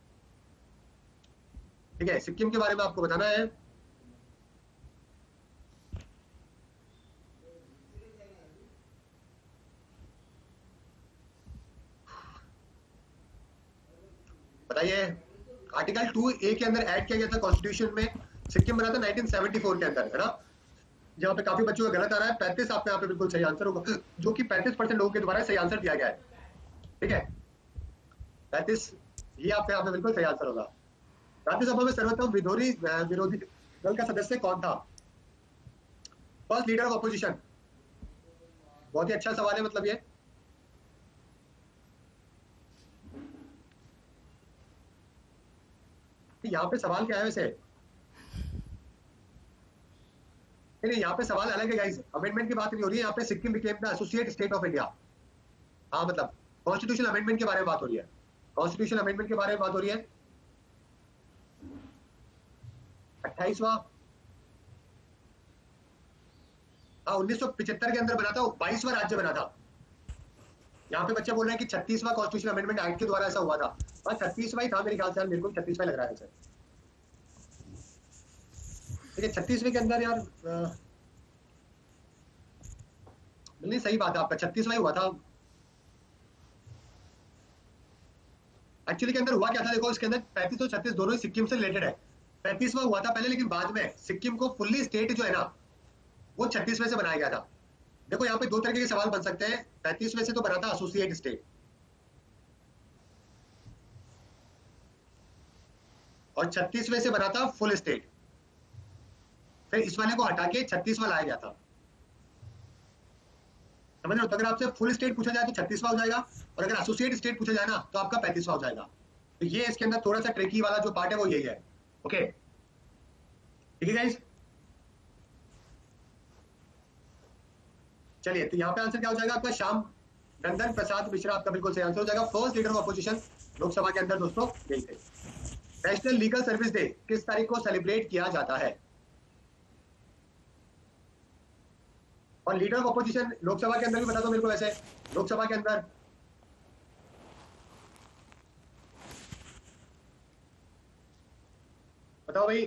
ठीक है, सिक्किम के बारे में आपको बताना है। बताइए। आर्टिकल 2A के अंदर ऐड किया गया था कॉन्स्टिट्यूशन में, सिक्किम बना था 1974 के अंदर, है ना। यहाँ पे काफी बच्चों का गलत आ रहा है, 35 आपका यहाँ पे बिल्कुल सही आंसर होगा, जो कि 35% लोगों के द्वारा सही आंसर दिया गया है। ठीक है, 35, ये आपका यहाँ पे बिल्कुल सही आंसर होगा। राज्यसभा में सर्वोत्तम विरोधी दल का सदस्य कौन था? First leader of opposition. बहुत ही अच्छा सवाल है मतलब ये। यहाँ पे सवाल क्या है वैसे? नहीं, यहाँ पे सवाल अलग है गाइस, अमेंडमेंट की बात नहीं हो रही है यहाँ पे। Sikkim became the associate state of India. हाँ मतलब कॉन्स्टिट्यूशन अमेंडमेंट के बारे में बात हो रही है, कॉन्स्टिट्यूशन अमेंडमेंट के बारे में बात हो रही है। 28वां, हाँ 1975 के अंदर बना था, 22वां राज्य बना था। यहाँ पे बच्चे बोल रहे हैं कि 36वां कॉन्स्टिट्यूशन अमेंडमेंट एक्ट के द्वारा ऐसा हुआ था। हाँ 36वां ही था मेरे ख्याल से, मेरे को 36वां लग रहा है सर। ठीक है, 36वें के अंदर यार नहीं, सही बात है आपका, 36वां ही हुआ था। एक्चुअली के अंदर हुआ क्या था देखो, इसके अंदर 35 और 36 दोनों ही सिक्किम से रिलेटेड है। 35वां हुआ था पहले, लेकिन बाद में सिक्किम को फुल्ली स्टेट जो है ना वो 36वें से बनाया गया था। देखो यहाँ पे दो तरीके के सवाल बन सकते हैं, 35वें से तो बना था एसोसिएट स्टेट, और 36वें से बना था फुल स्टेट। फिर इस वाले को हटा के 36वां लाया गया था, समझ रहे हो। तो अगर आपसे फुल स्टेट पूछा जाए तो 36वां हो जाएगा, और अगर एसोसिएट स्टेट पूछा जाए ना तो आपका 35वां हो जाएगा। तो ये इसके अंदर थोड़ा सा ट्रिकी वाला जो पार्ट है वो यही है। ओके, ठीक है गाइस। चलिए, तो यहाँ पे आंसर क्या हो जाएगा आपका? श्याम नंदन प्रसाद मिश्रा आपका बिल्कुल सही आंसर हो जाएगा। First leader of opposition Lok Sabha के अंदर दोस्तों यही थे। नेशनल लीगल सर्विस डे किस तारीख को सेलिब्रेट किया जाता है? और लीडर ऑफ अपोजिशन लोकसभा के अंदर भी बता दो मेरे को वैसे, लोकसभा के अंदर बताओ भाई,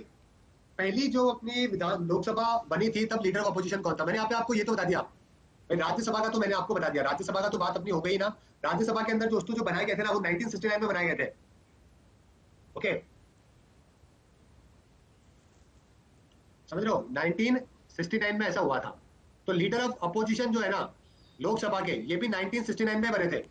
पहली जो अपनी विधान लोकसभा बनी थी तब लीडर ऑफ अपोजिशन कौन था? मैंने यहाँ पे आपको ये तो बता दिया भाई। राज्यसभा का तो मैंने आपको बता दिया, राज्यसभा का तो बात अपनी हो गई ना। राज्यसभा के अंदर दोस्तों जो बनाए गए थे ना वो 1969 में बनाए गए थे। ओके, समझ रहे हो, 1969 में ऐसा हुआ था। तो लीडर ऑफ अपोजिशन जो है ना लोकसभा के, ये भी 1969 में बने थे।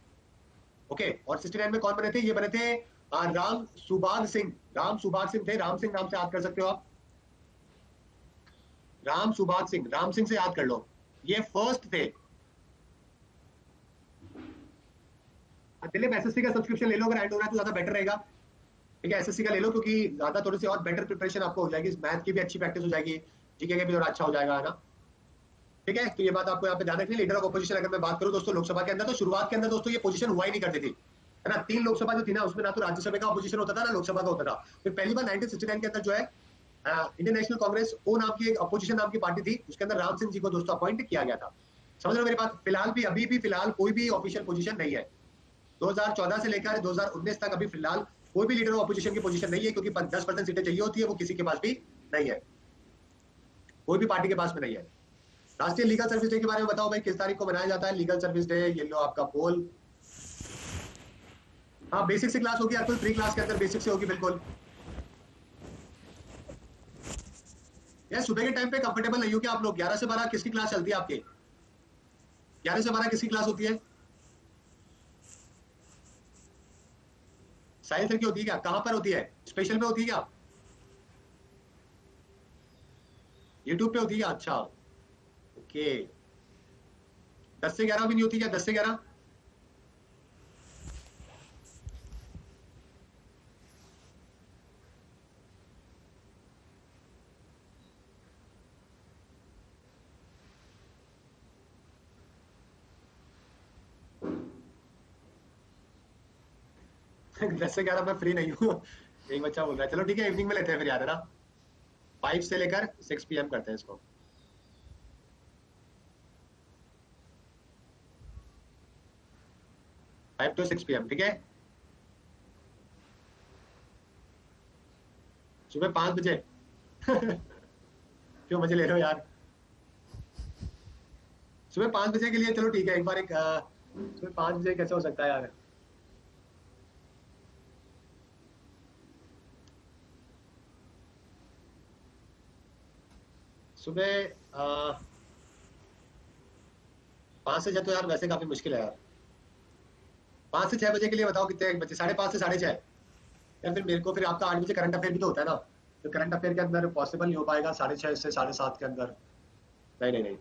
ओके, और 69 में कौन बने थे? ये बने थे राम सुभाग सिंह। राम सुभाग सिंह थे, राम सिंह नाम से याद कर सकते हो आप। राम सुभाग सिंह, राम सिंह से याद कर लो, ये फर्स्ट थे। दिलीप एसएससी का सब्सक्रिप्शन ले लो, अगर ऐड हो रहा है तो ज्यादा बेटर रहेगा। ठीक है, एसएससी का ले लो, क्योंकि ज्यादा थोड़ी सी और बेटर प्रिपरेशन आपको हो जाएगी, मैथ की भी अच्छी प्रैक्टिस हो जाएगी, जीके का भी थोड़ा अच्छा हो जाएगा, है ना। ठीक है, तो ये बात आपको यहाँ पे ध्यान रखनी। लीडर ऑफ अपोजिशन अगर मैं बात करूं दोस्तों लोकसभा के अंदर, तो शुरुआत के अंदर दोस्तों ये पोजीशन हुआ ही नहीं करती थी, है ना। 3 लोकसभा जो थी ना उसमें ना तो राज्यसभा का अपोजिशन होता था ना लोकसभा का होता था। फिर पहली बार 1969 के अंदर जो है इंडियन नेशनल कांग्रेस ओ नाम की एक अपोजिशन नाम की पार्टी थी, उसके अंदर राम सिंह जी को दोस्तों अपॉइंट किया गया था। समझ रहे हो मेरी बात? फिलहाल भी अभी भी फिलहाल कोई भी ऑफिशियल पोजीशन नहीं है। 2014 से लेकर 2019 तक अभी फिलहाल कोई भी लीडर ऑफ अपोजिशन की पोजीशन नहीं है, क्योंकि 10% सीटें चाहिए होती है, वो किसी के पास भी नहीं है, कोई भी पार्टी के पास में नहीं है। राष्ट्रीय लीगल सर्विस डे के बारे में बताओ भाई, किस तारीख को मनाया जाता है लीगल सर्विस डे? ये लो आपका पोल। हाँ, बेसिक से क्लास होगी आपको, प्री क्लास के अंदर बेसिक से होगी बिल्कुल। यार सुबह के टाइम पे कंफर्टेबल नहीं हो क्या आप लोग? 11 से 12 किसकी क्लास चलती है आपके? 11 से 12 किसकी क्लास होती है? साहिल सर की होती है क्या? कहाँ पर होती है? स्पेशल पे होती है क्या? यूट्यूब पे होती है क्या? अच्छा, ओके। 10 से 11 भी नहीं होती क्या? 10 से 11? दस से 11 मैं फ्री नहीं हूँ। एक बच्चा बोल रहा है, चलो ठीक है इवनिंग में लेते हैं फिर याद है ना। 5 से लेकर 6 PM करते हैं इसको। 5 to 6 PM, ठीक है। सुबह 5 बजे। क्यों मजे ले रहे हो यार? सुबह 5 बजे के लिए चलो ठीक है, एक बार सुबह 5 बजे कैसे हो सकता है यार? सुबह 5 से 6 तो यार वैसे काफी मुश्किल है यार। 5 से 6 बजे के लिए बताओ कितने बजे? 5:30 से 6:30? यार फिर मेरे को फिर आपका 8 बजे करंट अफेयर भी तो होता है ना, तो करंट अफेयर के अंदर पॉसिबल नहीं हो पाएगा 6:30 से 7:30 के अंदर। नहीं नहीं नहीं,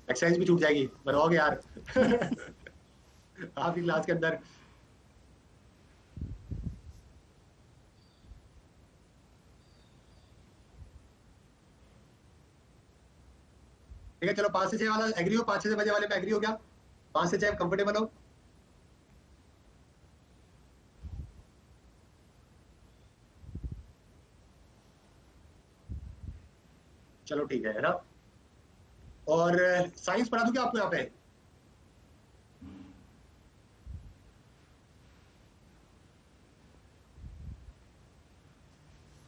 एक्सरसाइज भी छूट जाएगी, बनवाओगे यार? आपकी क्लास के अंदर। ठीक है चलो, 5 से 6 वाला एग्री हो? 5 से 6 बजे वाले पे एग्री हो क्या? 5 से 6 कंफर्टेबल हो? चलो ठीक है ना। और साइंस पढ़ा दूं क्या आपको यहाँ पे?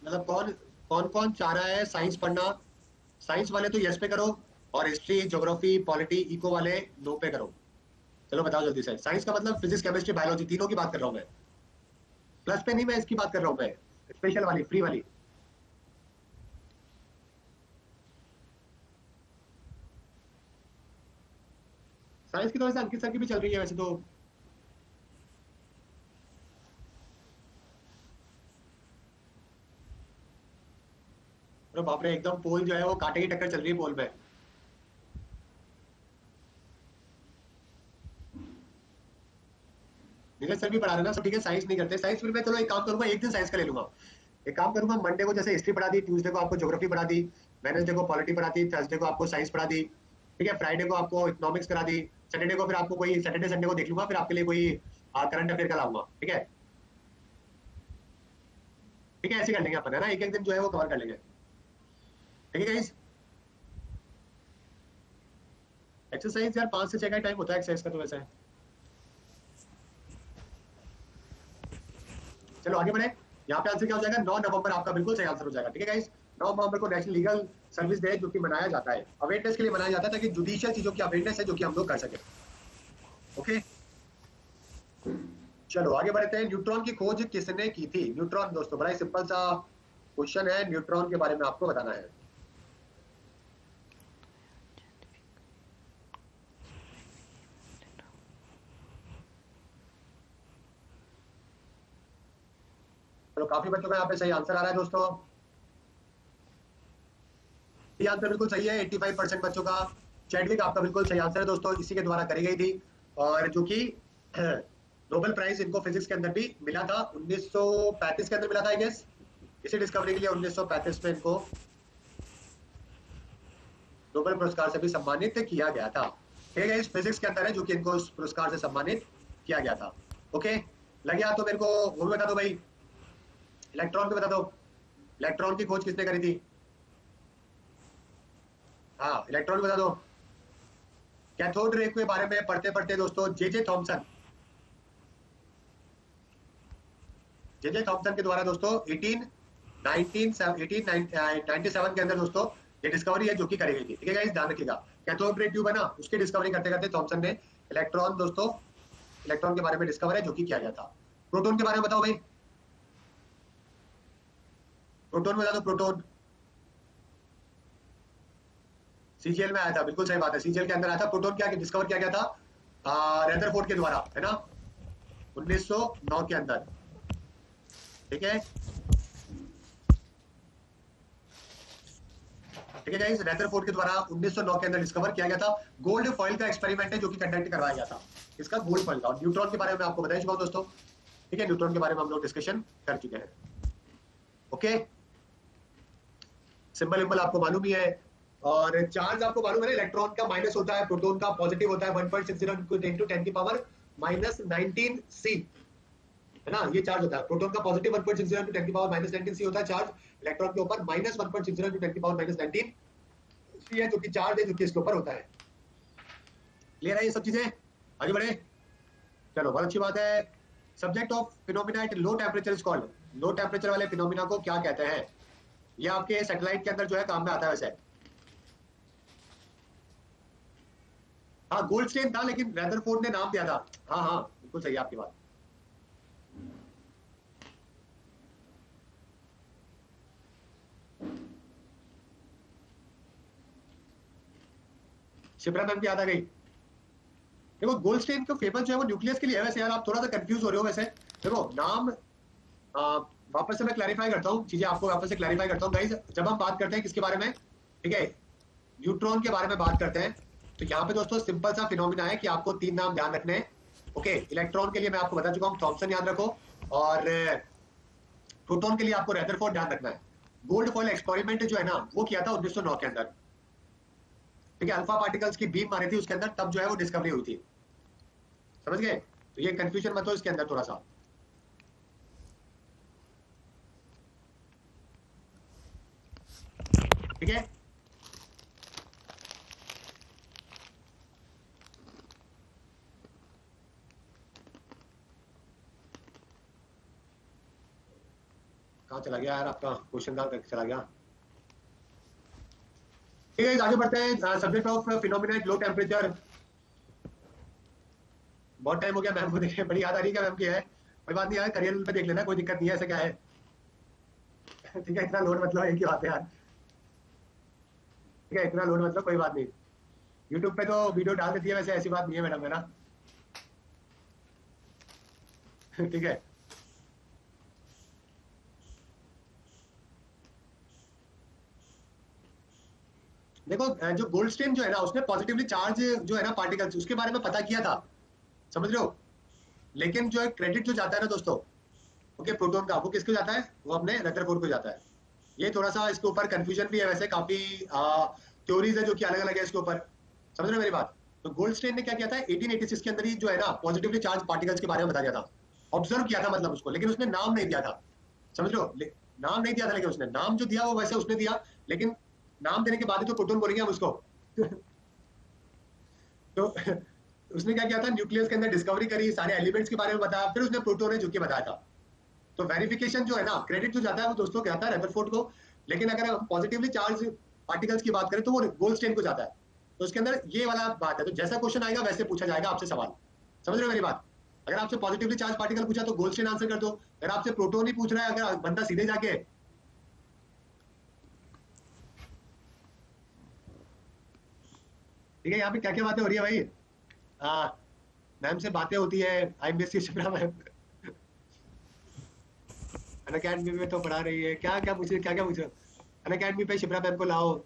मतलब कौन कौन कौन चाह रहा है साइंस पढ़ना? साइंस वाले तो यस पे करो, और हिस्ट्री ज्योग्राफी पॉलिटी इको वाले नो पे करो। चलो बताओ जल्दी से। साइंस का मतलब फिजिक्स केमिस्ट्री बायोलॉजी तीनों की बात कर रहा हूँ मैं। प्लस पे नहीं, मैं इसकी बात कर रहा हूँ मैं, स्पेशल वाली फ्री वाली। साइंस की तो वैसे अंकित सर की भी चल रही है वैसे तो। अरे बाप रे, एकदम पोल जो है वो कांटे की टक्कर चल रही है पोल में। नीरज सर भी पढ़ा रहे हैं ना, सब ठीक है। साइंस नहीं करते साइंस, फिर मैं चलो एक काम करूंगा, एक दिन साइंस का ले लूंगा। एक काम करूंगा, मंडे को जैसे हिस्ट्री पढ़ा दी, ट्यूसडे को आपको ज्योग्राफी पढ़ा दी, वेडनेसडे को पॉलिटी पढ़ा दी, थर्सडे को आपको साइंस पढ़ा दी, ठीक है, फ्राइडे को आपको इकोनॉमिक्स करा दी, सैटरडे को फिर आपको कोई सैटरडे संडे को देख लूंगा, फिर आपके लिए कोई करंट अफेयर का लाऊंगा, ठीक है। ठीक है, ऐसे कर लेंगे अपन, है ना, एक एक दिन जो है वो कवर कर लेंगे। ठीक है गाइस। एक्सरसाइज यार 5 से 6 का टाइम होता है एक्सरसाइज का तो वैसे। चलो आगे बढ़े। यहाँ पे आंसर क्या हो जाएगा, 9 नवंबर आपका बिल्कुल सही आंसर हो जाएगा। ठीक है गाइस, 9 नवंबर को नेशनल लीगल सर्विस डे जो कि मनाया जाता है, अवेयरनेस के लिए मनाया जाता है, ताकि जुडिशियल चीजों की अवेयरनेस है जो कि हम लोग कर सके। ओके, चलो आगे बढ़ते हैं। न्यूट्रॉन की खोज किसने की थी? न्यूट्रॉन दोस्तों बड़ा ही सिंपल सा क्वेश्चन है, न्यूट्रॉन के बारे में आपको बताना है। चलो काफी बच्चों का यहाँ पे सही आंसर आ रहा है दोस्तों, ये आंसर बिल्कुल सही है, 85% बच्चों का। चैडविक आपका बिल्कुल सही आंसर है दोस्तों, इसी के द्वारा करी गई थी, और जो कि नोबेल प्राइज इनको फिजिक्स के अंदर भी मिला था, 1935 के अंदर मिला था आई गेस, इसी डिस्कवरी के लिए 1935 में इनको नोबेल पुरस्कार से भी सम्मानित किया गया था। ठीक है, इस फिजिक्स के अंदर है जो कि इनको उस पुरस्कार से सम्मानित किया गया था। ओके, लग गया तो मेरे को वो भी बता दो भाई, इलेक्ट्रॉन भी बता दो, इलेक्ट्रॉन की खोज किसने करी थी? हाँ इलेक्ट्रॉन बता दो। कैथोड रे के बारे में पढ़ते पढ़ते दोस्तों जे थॉमसन, जे थॉमसन के द्वारा दोस्तों 1897 के अंदर दोस्तों ये डिस्कवरी है जो कि करी गई थी। ठीक है गाइस, ध्यान रखिएगा, कैथोड रे ट्यूब है ना, उसकी डिस्कवरी करते करते थॉमसन ने इलेक्ट्रॉन दोस्तों, इलेक्ट्रॉन के बारे में डिस्कवर है जो कि किया गया था। प्रोटॉन के बारे में बताओ भाई, प्रोटॉन बता दो, प्रोटॉन सीजीएल में आया था, बिल्कुल सही बात है, सीजीएल के अंदर आया था। प्रोटॉन क्या डिस्कवर किया गया था? रेदरफोर्ड के द्वारा, है ना, 1909 के अंदर। ठीक है, ठीक है गाइस, रेदरफोर्ड के द्वारा 1909 के अंदर डिस्कवर किया गया था। गोल्ड फॉइल का एक्सपेरिमेंट है जो कि कंडक्ट करवाया गया था, इसका गोल्ड फॉइल का। और न्यूट्रॉन के बारे में आपको बता चुका हूं दोस्तों। ठीक है, न्यूट्रॉन के बारे में हम लोग डिस्कशन कर चुके हैं। ओके, सिंबल विंबल आपको मालूम ही है, और चार्ज आपको मालूम है ना, इलेक्ट्रॉन का माइनस होता है, प्रोटॉन का पॉजिटिव होता है, 1.60 × 10 की पावर -19 सी, है ना, ये चार्ज होता है। प्रोटॉन का पॉजिटिव 1.60 × 10 की पावर -19 सी होता है चार्ज, इलेक्ट्रॉन के ऊपर -1.60 × 10 की पावर -19 सी है जो कि चार्ज है जो कि इसके ऊपर होता है। क्लियर है ये सब चीजें? आगे बढ़े, चलो बहुत अच्छी बात है। Subject of phenomena at low temperature is called, low temperature वाले फिनोमिना को क्या कहते हैं? ये आपके सैटेलाइट के अंदर जो है काम में आता है वैसे। हाँ गोल्डस्टेन था, लेकिन रेदरफोर्ड ने नाम दिया था। हाँ हाँ बिल्कुल सही है आपकी बात। शिप्रा मैम की याद आ गई। देखो गोल्डस्टेन का फेमस जो है वो न्यूक्लियस के लिए है वैसे, यार आप थोड़ा सा कंफ्यूज हो रहे हो वैसे। देखो नाम वापस से मैं क्लैरिफाई करता हूँ चीजें, आपको वापस से क्लैरिफाई करता हूँ गाइस। जब हम बात करते हैं किसके बारे में, ठीक है, न्यूट्रॉन के बारे में बात करते हैं, तो यहाँ पे दोस्तों सिंपल सा फिनोमिना है कि आपको 3 नाम ध्यान रखने हैं। ओके, इलेक्ट्रॉन के लिए मैं आपको बता चुका हूँ, थॉमसन याद रखो, और प्रोटॉन के लिए आपको रेदरफोर्ड ध्यान रखना है। गोल्ड फॉइल एक्सपेरिमेंट जो है ना वो किया था 1909 के अंदर। ठीक है, अल्फा पार्टिकल्स की बीम मारी थी उसके अंदर, तब जो है वो डिस्कवरी हुई थी। समझ गए? तो ये कंफ्यूजन मत हो इसके अंदर थोड़ा सा। ठीक है, कहाँ चला गया यार आपका क्वेश्चन, कहाँ करके चला गया? ठीक है आगे बढ़ते हैं। Subject of phenomena at low temperature, बहुत टाइम हो गया मैम को देखे, बड़ी याद आ रही है क्या मैम की? है कोई बात नहीं यार, करियर पे देख लेना, कोई दिक्कत नहीं है, ऐसा क्या है। ठीक है, इतना लोड मतलब एक ही बात है यार। ठीक है, इतना लोड मतलब कोई बात नहीं, यूट्यूब पे तो वीडियो डाल देती है वैसे, ऐसी बात नहीं है मैडम, है ना। ठीक है, देखो जो गोल्डस्टेन जो है ना उसने पॉजिटिवली चार्ज जो है ना पार्टिकल्स, उसके बारे में पता किया था, समझ रहे हो, लेकिन जो है क्रेडिट जो जाता है ना दोस्तों, ओके, प्रोटॉन का, वो किसको जाता है? वो अपने रदरफोर्ड को जाता है। ये थोड़ा सा इसके ऊपर कंफ्यूजन भी है वैसे, काफी थ्योरीज है जो कि अलग अलग है इसके ऊपर, समझ रहे हो मेरी बात? तो गोल्डस्टेन ने क्या किया था 1886 के अंदर ही जो है ना पॉजिटिवली चार्ज पार्टिकल्स के बारे में बता दिया था, ऑब्जर्व किया था मतलब उसको, लेकिन उसने नाम नहीं दिया था, समझ रहे हो, नाम नहीं दिया था, लेकिन उसने नाम जो दिया वो वैसे उसने दिया, लेकिन नाम देने के बाद ही तो प्रोटॉन बोलेंगे हम उसको। तो उसने क्या किया था, न्यूक्लियस के अंदर डिस्कवरी करी, सारे एलिमेंट्स के बारे में बताया, फिर उसने प्रोटॉन है जो कि बताया था। तो वेरिफिकेशन जो है ना, क्रेडिट जो जाता है वो दोस्तों क्या आता है रदरफोर्ड को, लेकिन अगर हम पॉजिटिवली चार्ज पार्टिकल्स की बात करें तो वो गोल्डस्टेन को जाता है। तो उसके अंदर ये वाला बात है, तो जैसा क्वेश्चन आएगा वैसे पूछा जाएगा आपसे सवाल। समझ रहे हो मेरी बात? अगर आपसे पॉजिटिवली चार्ज पार्टिकल पूछा तो गोल्डस्टेन आंसर कर दो। अगर आपसे प्रोटोन ही पूछ रहा है, अगर बंदा सीधे जाके ठीक है, यहाँ पे क्या क्या बातें हो रही है भाई? मैम से बातें होती है, I miss you Shipra ma'am. Unacademy में तो पढ़ा रही है, क्या क्या पूछ रहे, क्या क्या पूछ रहे हो? अनअकैडमी पे शिप्रा मैम को लाओ।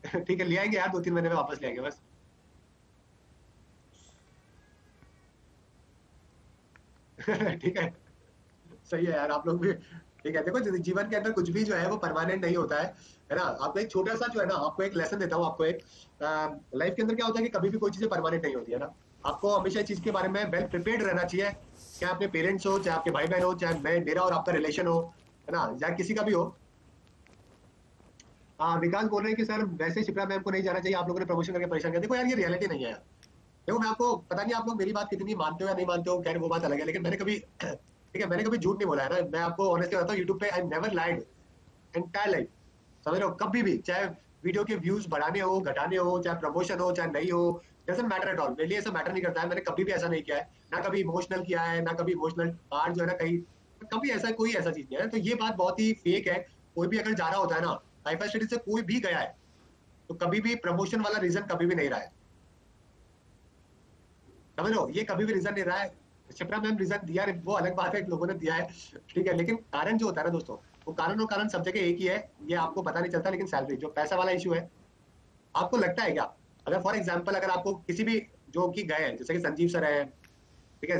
ठीक है, ले आएंगे यार, 2-3 महीने में वापस ले आएंगे बस। ठीक है, सही है यार, आप लोग भी ठीक है। देखो जीवन के अंदर कुछ भी जो है वो परमानेंट नहीं होता है ना। आपको एक छोटा सा जो है ना, आपको एक लेसन देता हूँ आपको एक, लाइफ के अंदर क्या होता है कि कभी भी कोई चीजें परमानेंट नहीं होती है ना। आपको हमेशा इस चीज के बारे में वेल प्रिपेयर्ड रहना चाहिए, चाहे अपने पेरेंट्स हो, चाहे आपके भाई बहन हो, चाहे मेरा और आपका रिलेशन हो, है ना, चाहे किसी का भी हो। हाँ, विकास बोल रहे हैं कि सर वैसे शिप्रा मैम को नहीं जाना चाहिए, आप लोगों ने प्रमोशन करके परेशान किया। देखो यार, ये रियलिटी नहीं है यार। देखो मैं आपको पता नहीं आप लोग मेरी बात कितनी मानते हो या नहीं मानते हो, खैर वो बात अलग है, लेकिन मैंने कभी ठीक है, मैंने कभी झूठ नहीं बोला है ना। मैं आपको ऑनेस्टली बताता हूँ, यूट्यूब पे I never lied entire life. समझ रहे हो? कभी भी, चाहे वीडियो के व्यूज बढ़ाने हो, घटाने हो, चाहे प्रमोशन हो, चाहे नहीं हो, डजंट मैटर एट ऑल। मेरे लिए ऐसा मैटर नहीं करता है, मैंने कभी भी ऐसा नहीं किया है, ना कभी इमोशनल किया है, ना कभी इमोशनल पार्ट जो है ना कहीं, कभी ऐसा कोई ऐसा चीज नहीं है। तो ये बात बहुत ही फेक है। कोई भी अगर जा रहा होता है ना हाइपर स्टडी से, कोई भी गया है, तो कभी भी प्रमोशन वाला रीजन कभी भी नहीं रहा है। समझ लो, ये कभी भी रीजन नहीं रहा है। शिप्रा मैम रीजन दिया है, वो अलग बात है, लोगों ने दिया है, ठीक है, लेकिन कारण जो होता है ना दोस्तों, वो कारण और कारण सब जगह एक ही है। ये आपको पता नहीं चलता, लेकिन सैलरी जो पैसा वाला इशू है, आपको लगता है क्या? अगर फॉर एग्जाम्पल अगर आपको किसी भी जो कि गए हैं, जैसे कि संजीव सर है, ठीक है,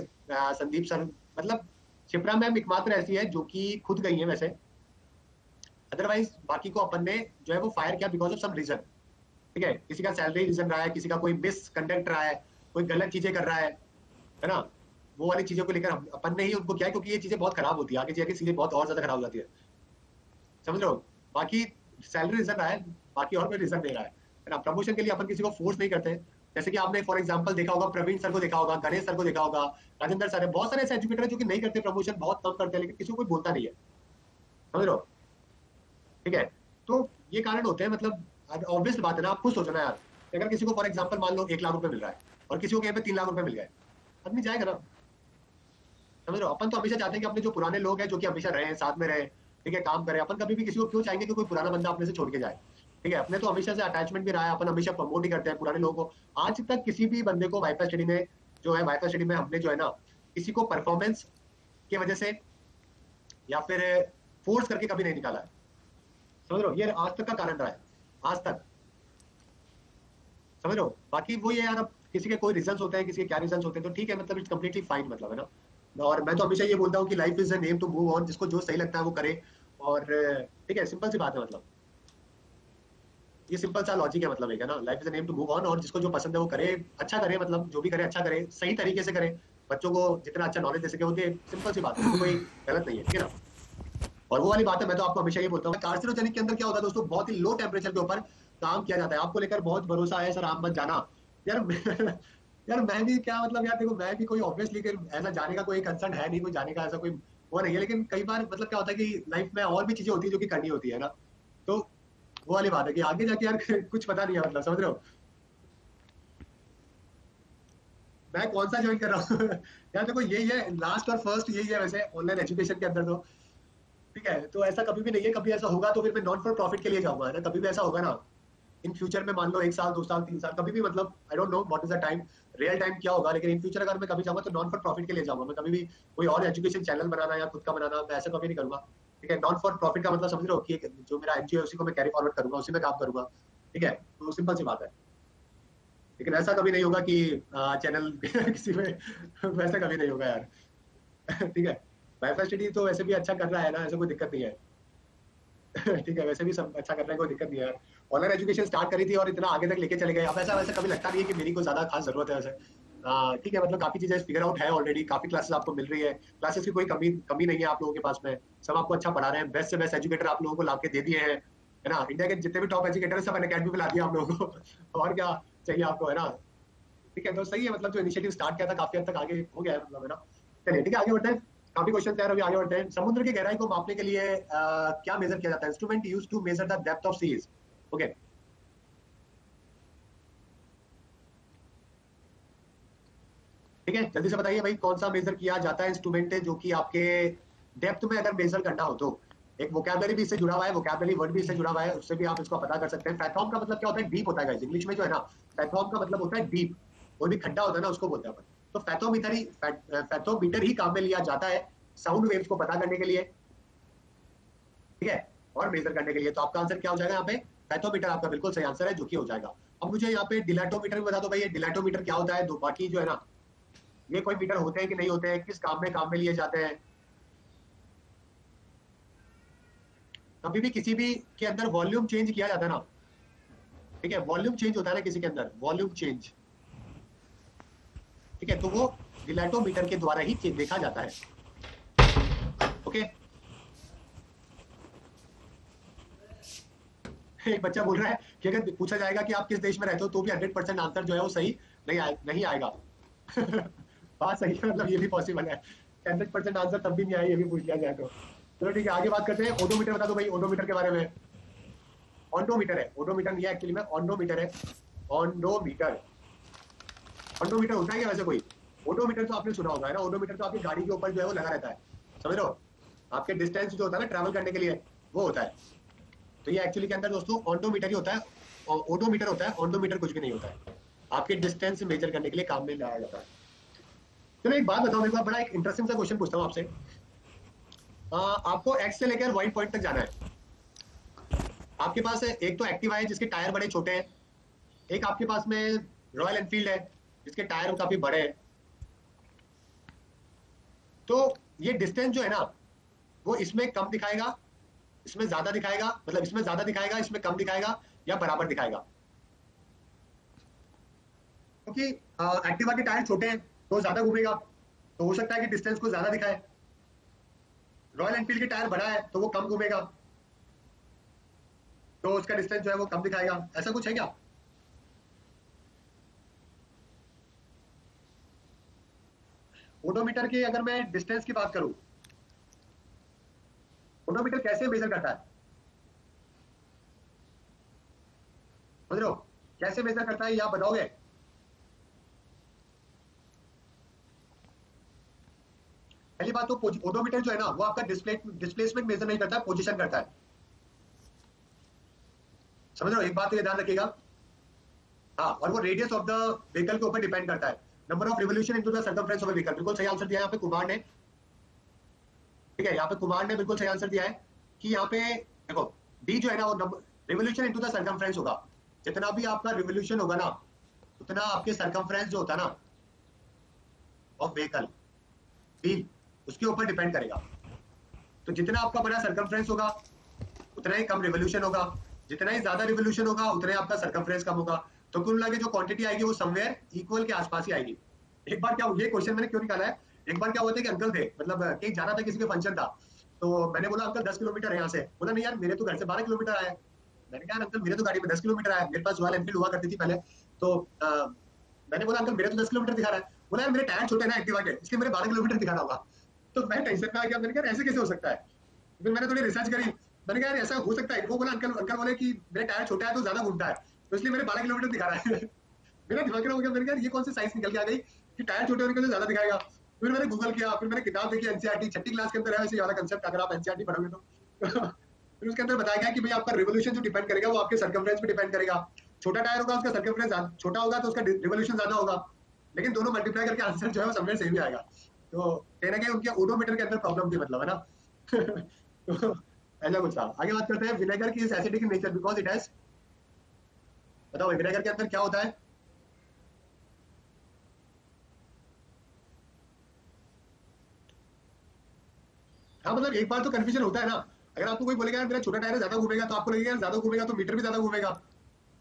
संदीप सर, मतलब शिप्रा मैम एकमात्र ऐसी है जो कि खुद गई है वैसे। अदरवाइज बाकी को अपन ने जो है वो फायर किया बिकॉज ऑफ सम रीजन। ठीक है, किसी का सैलरी रीजन रहा है, किसी का कोई मिस कंडक्ट रहा है, कोई गलत चीजें कर रहा है ना। वो वाली चीजों को लेकर अपन ने ही उनको किया है, क्योंकि ये चीजें बहुत खराब होती है, आगे जाके चीजें बहुत और ज्यादा खराब हो जाती है। समझ रहे हो? बाकी सैलरी रीजन रहा है, बाकी और कोई रीजन नहीं रहा है ना। प्रमोशन के लिए अपन किसी को फोर्स नहीं करते। जैसे कि आपने फॉर एग्जांपल देखा होगा, प्रवीण सर को देखा होगा, गणेश सर को देखा होगा, राजेंद्र सर है, बहुत सारे ऐसे एजुकेटर है जो कि नहीं करते प्रमोशन, बहुत कम करते हैं, लेकिन किसी को कोई बोलता नहीं है। समझ रहे हो? ठीक है, तो ये कारण होते हैं, मतलब ऑब्वियस बात है ना। आप खुद सोचो ना यार, अगर किसी को फॉर एग्जांपल मान लो 1 लाख रुपए मिल रहा है और किसी को कहीं पे 3 लाख रुपए मिल गए, आदमी जाएगा ना। समझ रहे हो? अपन तो हमेशा चाहते हैं कि अपने जो पुराने लोग हैं जो कि हमेशा रहे, साथ में रहे, ठीक है, काम करें। अपन कभी भी किसी को क्यों चाहेंगे कि कोई पुराना बंदा अपने से छोड़ के जाए? ठीक है, अपने तो हमेशा से अटैचमेंट भी रहा है, अपन हमेशा प्रमोट ही करते हैं पुराने लोगों को। आज तक किसी भी बंदे को वाइफाई स्टडी में जो है, वाइफाई स्टडी में हमने जो है ना, किसी को परफॉर्मेंस की वजह से या फिर फोर्स करके कभी नहीं निकाला है। समझ रहे हो? ये आज तक का कारण रहा है, आज तक। समझ रहे हो? बाकी वो ये यार, अब किसी के कोई रीजंस होते हैं, किसी के क्या रीजंस होते हैं, तो ठीक है, मतलब इट्स कम्प्लीटली फाइन, मतलब है ना। और मैं तो हमेशा ये बोलता हूँ कि life is a name to move on, जिसको जो सही लगता है वो करे। और ठीक है, सिंपल सी बात है, मतलब ये सिंपल सा लॉजिक है, मतलब एक है ना, life is a name to move on, और जिसको जो पसंद है वो करे, अच्छा करे, मतलब जो भी करे अच्छा करे, सही तरीके से करे, बच्चों को जितना अच्छा नॉलेज दे सके वो दे। सिंपल सी बात है, इसमें कोई गलत नहीं है, ठीक है ना। और वो वाली बात है, मैं तो आपको हमेशा ये बोलता हूँ, कार्सिनोजेनिक के अंदर क्या होता है दोस्तों, बहुत ही लो टेम्परेचर के ऊपर काम किया जाता है। आपको लेकर बहुत भरोसा है सर, आप मत जाना यार। यार मैं भी क्या, मतलब यार देखो, मैं भी कोई ऑब्वियसली ऐसा जाने का कोई कंसर्न है नहीं, कोई जाने का ऐसा कोई वो नहीं है, लेकिन कई बार मतलब क्या होता है कि लाइफ में और भी चीजें होती है जो कि करनी होती है ना। तो वो वाली बात है कि आगे जाके यार कुछ पता नहीं है, मतलब समझ रहे हो? मैं कौन सा ज्वाइन कर रहा हूँ? यार देखो, यही है लास्ट और फर्स्ट, यही है वैसे ऑनलाइन एजुकेशन के अंदर तो। ठीक है, तो ऐसा कभी भी नहीं है, कभी ऐसा होगा तो फिर मैं नॉन फॉर प्रॉफिट के लिए जाऊंगा, है ना। कभी भी ऐसा होगा ना इन फ्यूचर में, मान लो 1 साल, 2 साल, 3 साल, कभी भी, मतलब I don't know what is the time, real time क्या होगा, लेकिन इन फ्यूचर अगर मैं कभी जाऊंगा तो नॉन फॉर प्रॉफिट के लिए जाऊंगा। मैं कभी भी कोई और एजुकेशन चैनल बनाना या खुद का बनाना, मैं ऐसा कभी नहीं करूंगा। ठीक है, नॉन फॉर प्रॉफिट का मतलब समझ रहे हो कि जो मेरा एनजीओ है उसी को मैं कैरी फॉरवर्ड करूंगा, उसी में काम करूंगा। ठीक है, तो सिंपल सी बात है। लेकिन ऐसा कभी नहीं होगा कि चैनल किसी में, वैसा कभी नहीं होगा यार। ठीक है, वाईफाई स्टडी तो वैसे भी अच्छा कर रहा है ना, ऐसा कोई दिक्कत नहीं है। ठीक है, वैसे भी सब अच्छा कर रहे हैं, कोई दिक्कत नहीं है यार। ऑनलाइन एजुकेशन स्टार्ट करी थी और इतना आगे तक लेके चले गए, अब ऐसा वैसे कभी लगता नहीं है कि मेरी कोई ज्यादा खास जरूरत है वैसे। ठीक है, मतलब काफी चीजें फिगर आउट है ऑलरेडी, काफी क्लासेस आपको मिल रही है, क्लासेस की कोई कमी कमी नहीं है आप लोगों के पास में। सब आपको अच्छा पढ़ा रहे हैं, बेस्ट से बेस्ट एजुकेटर आप लोगों को ला के दे दिए हैं, है ना। इंडिया के जितने भी टॉप एजुकेटर है सब अकेडमी में ला दिया आप लोगों को। और क्या चाहिए आपको, है ना। ठीक है, तो सही है, मतलब जो इनिशिएटिव स्टार्ट किया था काफी हद तक आगे हो गया है, मतलब है ना। चलिए ठीक है, आगे बढ़ते हैं। काफी क्वेश्चन तैयार अभी आगे बढ़ते हैं। समुद्र की गहराई को मापने के लिए क्या मेजर किया जाता है? Instrument use to measure the depth of seas. Okay, ठीक है, जल्दी से बताइए भाई, कौन सा मेजर किया जाता है इंस्ट्रूमेंट है जो कि आपके डेप्थ में अगर मेजर करना हो तो। एक वोकैबुलरी भी इससे जुड़ा हुआ है, वोकैबुलरी वर्ड भी इससे जुड़ा हुआ है, उससे भी आप इसको पता कर सकते हैं। फैथॉम का मतलब क्या होता है? डीप होता है गाइस, इंग्लिश में जो है ना, फैथॉम का मतलब होता है डीप। कोई भी खड्डा होता है ना, उसको बोलते हैं अपन। तो फैथोमीटर ही काम में लिया जाता है साउंड वेव्स को पता करने के लिए, ठीक है, और मेजर करने के लिए। तो आपका आंसर क्या हो जाएगा यहाँ पे? फैथोमीटर आपका बिल्कुल सही आंसर है, जो कि हो जाएगा। अब मुझे यहाँ पे डिलेटोमीटर भी बता दो भाई, ये डिलेटोमीटर क्या होता है? दो बाकी जो है ना, ये कोई मीटर होते हैं कि नहीं होते हैं, किस काम में लिए जाते हैं? कभी भी किसी भी के अंदर वॉल्यूम चेंज किया जाता है ना, ठीक है, वॉल्यूम चेंज होता है ना किसी के अंदर, वॉल्यूम चेंज, ठीक है, तो वो डिलेटोमीटर के द्वारा ही देखा जाता है। ओके, एक बच्चा बोल रहा है कि अगर पूछा जाएगा कि आप किस देश में रहते हो तो भी 100% आंसर जो है वो सही नहीं आएगा। बात सही है, मतलब ये भी पॉसिबल है, 100% आंसर तब भी नहीं आए, ये भी पूछ लिया जाए तो। चलो ठीक है, आगे बात करते हैं। ओडोमीटर बता दो भाई, ओडोमीटर के बारे में। ऑन्डोमीटर है, ओडोमीटर नहीं है एक्चुअली में, ऑन्डोमीटर है। ऑन्डोमीटर, ऑन्डोमीटर होता है क्या वैसे कोई? ओडोमीटर तो आपने सुना होगा है ना, ओडोमीटर तो आपकी गाड़ी के ऊपर जो है वो लगा रहता है, समझ रहे हो, आपके डिस्टेंस जो होता है ना ट्रैवल करने के लिए, वो होता है। तो ये एक्चुअली के अंदर दोस्तों ऑन्डोमीटर ही होता है, और ओडोमीटर होता है, ऑन्डोमीटर कुछ भी नहीं होता है। आपके डिस्टेंस मेजर करने के लिए काम में लाया जाता है। चलो एक बात बताओ, मेरे को बड़ा एक इंटरेस्टिंग सा क्वेश्चन पूछता हूँ आपसे। आपको एक्स से लेकर वाई पॉइंट तक जाना है। आपके पास एक तो एक्टिवा है जिसके टायर बड़े छोटे हैं, एक आपके पास में रॉयल एनफील्ड है जिसके टायर काफी बड़े हैं। तो ये डिस्टेंस जो है ना, वो इसमें कम दिखाएगा, इसमें ज्यादा दिखाएगा, मतलब इसमें ज्यादा दिखाएगा, इसमें कम दिखाएगा, या बराबर दिखाएगा? क्योंकि एक्टिवा के टायर छोटे हैं तो ज्यादा घूमेगा, तो हो सकता है कि डिस्टेंस को ज्यादा दिखाए। रॉयल एनफील्ड के टायर बड़ा है तो वो कम घूमेगा, तो उसका डिस्टेंस जो है वो कम दिखाएगा। ऐसा कुछ है क्या? ओडोमीटर की अगर मैं डिस्टेंस की बात करूं, ओडोमीटर कैसे मेजर करता है, समझ रहे हो, कैसे मेजर करता है ये आप बताओगे? पहली बात तो ओडोमीटर जो है ना, वो आपका डिस्प्लेसमेंट मेजर नहीं करता है, पोजीशन करता है, समझ रहे हो, एक बात तो ये ध्यान रखिएगा। हाँ, और वो रेडियस ऑफ द व्हीकल के ऊपर डिपेंड करता है, number of revolution into the circumference of the vehicle. बिल्कुल सही आंसर दिया है यहाँ पे कुमार ने, ठीक है, यहाँ पे कुमार ने बिल्कुल सही आंसर दिया है कि यहाँ पे देखो, डी जो है ना वो रिवोल्यूशन इनटू द सर्कमफ्रेंस होगा। जितना भी आपका रिवोल्यूशन होगा ना, उतना आपके सर्कमफ्रेंस जो होता है ना ऑफ व्हीकल, डी, उसके ऊपर डिपेंड करेगा। तो जितना आपका बड़ा सर्कमफ्रेंस होगा उतना ही कम रिवोल्यूशन होगा, जितना ही ज्यादा रिवोल्यूशन होगा उतना ही आपका सर्कमफ्रेंस कम होगा। तो कुल मिला के जो क्वांटिटी आएगी वो समवेयर इक्वल के आसपास ही आएगी। एक बार क्या, ये क्वेश्चन मैंने क्यों निकाला है, एक बार क्या हुआ था कि अंकल थे, मतलब कहीं जाना था, किसी के फंक्शन था, तो मैंने बोला अंकल 10 किलोमीटर है यहाँ से। बोला नहीं यार, मेरे तो घर से 12 किलोमीटर आया है। मैंने कहा अंकल मेरे तो गाड़ी में 10 किलोमीटर आया, मेरे पास रॉयल एनफील्ड हुआ करती थी पहले। तो मैंने बोला अंकल मेरे तो 10 किलोमीटर दिखा रहा है। बोला यार मेरे टायर छोटे ना एक्टिवा के, इसलिए मेरे 12 किलोमीटर दिखा रहा होगा। तो मैं टेंशन में आ गया, मैंने कहा ऐसे कैसे हो सकता है। फिर मैंने थोड़ी रिसर्च करी, मैंने कहा यार ऐसा हो सकता है। वो बोला अंकल अंकल बोले कि मेरा टायर छोटा है तो ज्यादा घूमता है, तो इसलिए मेरे 12 किलोमीटर दिखा रहा है। मेरा दिमाग खराब हो गया, मैंने कहा ये कौन सी साइंस निकल के आ गई कि टायर छोटे होने के लिए ज्यादा दिखाएगा। फिर मैंने गूगल किया, फिर मैंने किताब देखी एनसीईआरटी, छठी क्लास के अंदर है वैसे ये वाला कंसेप्ट, अगर आप एनसीईआरटी पढ़ोगे तो। फिर उसके अंदर बताया गया कि भाई आपका रिवोल्यूशन जो डिपेंड करेगा वो आपके सर्कमफ्रेंस पे डिपेंड करेगा। छोटा टायर होगा उसका सर्कमफ्रेंस छोटा होगा तो उसका रिवोल्यूशन ज्यादा होगा, लेकिन दोनों मल्टीप्लाई करके आंसर जो है वो समवेयर सेम ही आएगा। तो कहीं ना कहीं उनके ओडोमीटर के अंदर प्रॉब्लम थी, मतलब है ना। तो ऐसा कुछ था। आगे बात करते हैं, विनेगर की is acidic in nature because it has, बताओ विनेगर के अंदर क्या होता है? हाँ, मतलब एक बार तो कंफ्यूजन होता है ना। अगर आपको कोई बोलेगा यार मेरा छोटा टायर है ज्यादा घूमेगा, तो आपको लगेगा यार ज्यादा घूमेगा तो मीटर भी ज्यादा घूमेगा,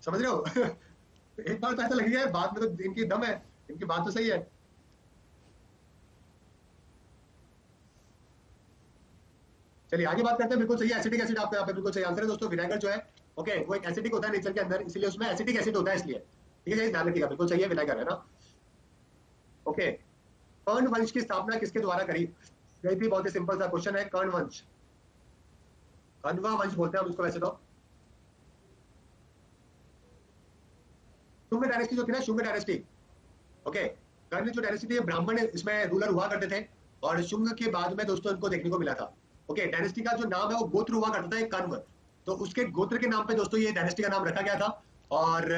समझ रहे हो। तो एक बार तो ऐसा लगेगा यार, बात में तो इनकी दम है, इनकी बात तो सही है। चलिए आगे बात करते हैं। बिल्कुल सही, एसिटिक एसिड आपका यहाँ पे बिल्कुल सही आंसर है दोस्तों। विनेगर जो है, ओके, वो एक एसिडिक होता है नेचर के अंदर, इसलिए उसमें एसिटिक एसिड होता है, इसलिए ठीक है, ध्यान रखिएगा, बिल्कुल सही है, विनेगर है ना। ओके, पर्ण वंश की स्थापना किसके द्वारा करी? गई थी। बहुत ही सिंपल सा क्वेश्चन है, कर्ण वंश, कण्वा वंश बोलते हैं हम इसको वैसे तो। शुंग डायनेस्टी जो थी ना, शुंग डायनेस्टी, ओके, कर्ण जो डायनेस्टी थी ब्राह्मण इसमें रूलर हुआ करते थे, और शुंग के बाद में दोस्तों इनको देखने को मिला था। ओके, डायनेस्टी का जो नाम है वो गोत्र हुआ करता था, एक कण्व, तो उसके गोत्र के नाम पे दोस्तों ये डायनेस्टी का नाम रखा गया था। और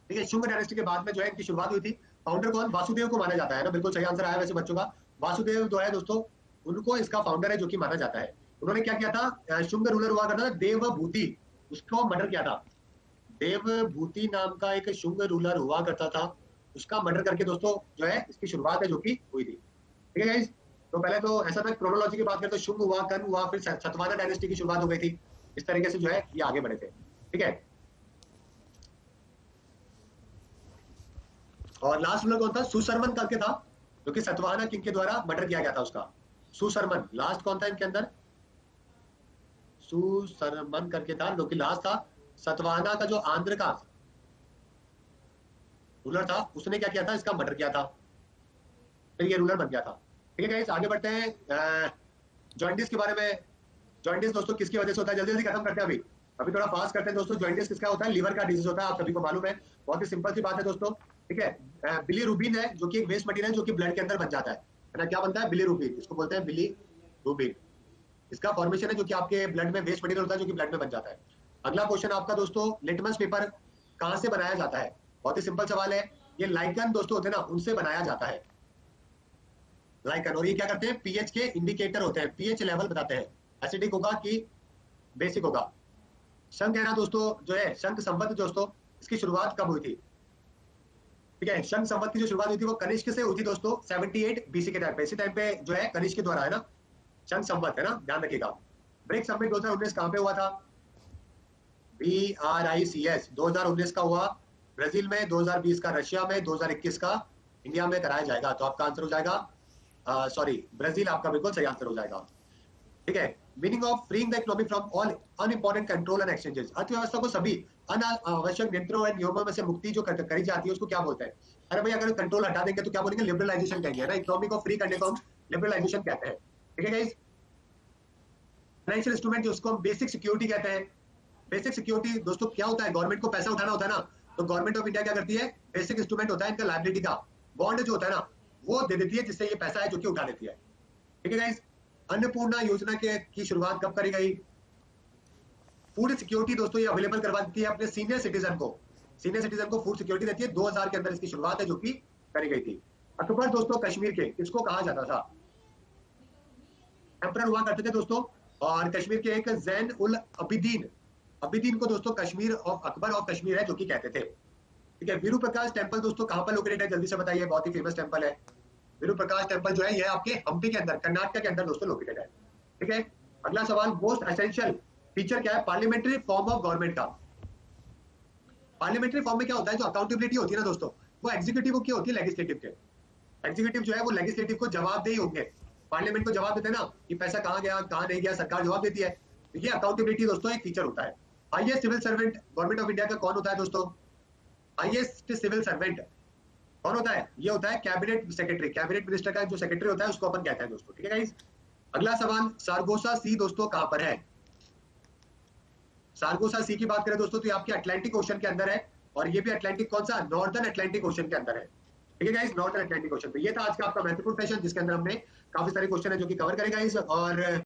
ठीक है, शुंग डायनेस्टी के बाद में जो है इनकी शुरुआत हुई थी। फाउंडर कौन, वासुदेव को माना जाता है ना, बिल्कुल सही आंसर आया वैसे बच्चों का। वासुदेव जो है दोस्तों, उनको इसका फाउंडर है जो कि माना जाता है। उन्होंने क्या किया था, शुंग रूलर हुआ करता था देवभूति, उसको मर्डर किया था। देवभूति नाम का एक शुंग रूलर हुआ करता था, उसका मर्डर करके दोस्तों जो है इसकी शुरुआत है जो कि हुई थी। ठीक है गाइस, तो पहले तो ऐसा था, क्रोनोलॉजी की बात करें तो शुंग हुआ, कर्ण हुआ, फिर सतवाहन डायनेस्टी की शुरुआत हो गई थी। इस तरीके से जो है ये आगे बढ़े थे। ठीक है, और लास्ट रूलर कौन था, सुशर्मन करके था, जो कि सतवाहना किंग के द्वारा मर्डर किया गया था उसका। सुशर्मन लास्ट कौन था इनके अंदर, सुशर्मन करके था, जो कि लास्ट था। सतवाहना का जो आंध्र का रूलर था, उसने क्या किया था, इसका मर्डर किया था, फिर ये रूलर बन गया था। ठीक है गाइस, आगे बढ़ते हैं जॉइंटिस के बारे में। जॉइंटिस दोस्तों किसकी वजह से होता है, जल्दी जल्दी खत्म करते हैं अभी, अभी थोड़ा फास्ट करते हैं दोस्तों। जॉइंटिस किसका होता है, लीवर का डिजीज होता है, आप सभी को मालूम है, बहुत ही सिंपल सी बात है दोस्तों। ठीक है, बिलीरुबिन है जो कि एक वेस्ट मटेरियल जो कि ब्लड के अंदर बन जाता है ना, क्या बनता है, बिलीरुबिन, इसको बोलते हैं बिलीरुबिन। इसका फॉर्मेशन है जो कि आपके ब्लड में वेस्ट मटेरियल होता है जो कि ब्लड में बन जाता है। अगला क्वेश्चन आपका दोस्तों, लिटमस पेपर कहां से बनाया जाता है, बहुत ही सिंपल सवाल है। ये लाइकन दोस्तों होते हैं ना, उनसे बनाया जाता है, लाइकन। और ये क्या करते हैं, पीएच के इंडिकेटर होते हैं, पीएच लेवल बताते हैं, एसिडिक होगा कि बेसिक होगा। शंख है ना दोस्तों, जो है शंख संवत दोस्तों, इसकी शुरुआत कब हुई थी। ठीक है, शंख संवत की जो शुरुआत हुई थी वो कनिष्क से हुई थी दोस्तों, 78 बीसी के टाइम पे। इसी टाइम पे जो है कनिष्क के द्वारा है ना, शंख संवत है ना, ध्यान रखिएगा। ब्रिक्स समिट 2019 कहां पे हुआ था, BRICS 2019 का हुआ ब्राजील में, 2020 का रशिया में, 2021 का इंडिया में कराया जाएगा। तो आपका आंसर हो जाएगा, सॉरी, ब्राजील आपका बिल्कुल सही आंसर हो जाएगा। ठीक है, meaning of freeing the economy from all unimportant control and exchanges, अर्थव्यवस्था को सभी अनावश्यक नियंत्रणों और नियमों में से मुक्ति जो करी जाती है उसको क्या बोलते हैं। अरे भाई, अगर कंट्रोल हटा देंगे तो क्या बोलेंगे, लिबरलाइजेशन कहेंगे ना, इकोनॉमी को फ्री करने को हम लिबरलाइजेशन कहते हैं। ठीक है गाइस, फाइनेंशियल इंस्ट्रूमेंट जिसको हम बेसिक सिक्योरिटी कहते हैं। बेसिक सिक्योरिटी दोस्तों क्या होता है, गवर्नमेंट को पैसा उठाना होता है ना, तो गवर्नमेंट ऑफ इंडिया क्या करती है, बेसिक इंस्ट्रूमेंट होता है इनका लायबिलिटी का, बॉन्ड जो होता है ना, वो दे देती है, जिससे ये पैसा है जो कि उठा लेती है। ठीक है गाइस, अन्नपूर्णा योजना के की शुरुआत कब करी गई। फूड सिक्योरिटी दोस्तों ये अवेलेबल करवा देती है अपने सीनियर सिटीजन को, सीनियर सिटीजन को फूड सिक्योरिटी देती है, 2000 के अंदर इसकी शुरुआत है जो कि करी गई थी। अकबर दोस्तों कश्मीर के किसको कहा जाता था, एम्परर हुआ करते थे दोस्तों, और कश्मीर के एक जैन उल अबिदीन, अबिदीन को दोस्तों कश्मीर ऑफ अकबर ऑफ कश्मीर है जो कि कहते थे। ठीक है, वीरू प्रकाश टेम्पल दोस्तों कहां पर लोकेटेड है, जल्दी से बताइए, बहुत ही फेमस टेम्पल है। वीरू प्रकाश टेम्पल जो है ये आपके हम्पी के अंदर, कर्नाटक के अंदर दोस्तों लोकेटेड है। ठीक है, अगला सवाल, मोस्ट एसेंशियल फीचर क्या है पार्लियामेंट्री फॉर्म ऑफ गवर्नमेंट का। पार्लियामेंट्री फॉर्म में क्या होता है, जो अकाउंटेबिलिटी होती है ना दोस्तों, वो एग्जीक्यूटिव की होती है लेजिस्लेटिव के। एग्जीक्यूटिव जो है वो लेजिस्लेटिव को जवाबदेही होंगे, पार्लियामेंट को जवाब देते हैं ना कि पैसा कहाँ गया कहाँ नहीं गया, सरकार जवाब देती है। तो ये अकाउंटेबिलिटी दोस्तों एक फीचर होता है। Highest civil servant government of India का कौन होता है दोस्तों, हाईएस्ट सिविल सर्वेंट कौन होता है, ये होता है कैबिनेट सेक्रेटरी, कैबिनेट मिनिस्टर का जो सेक्रेटरी होता है उसको अपन कहते हैं दोस्तों। ठीक है गाइस, अगला सवाल, सारगोसा सी दोस्तों कहां पर है। सारगोसा सी की बात करें दोस्तों तो ये आपके अटलांटिक ओशन के अंदर है, और ये भी अटलांटिक कौन सा, नॉर्दर्न अटलांटिक ओशन के अंदर है। ठीक है गाइस, नॉर्दर्न अटलांटिक ओशन पे। ये था आज का आपका महत्वपूर्ण सेशन जिसके अंदर हमने काफी सारे क्वेश्चन है जो कि कवर करेगा इस, और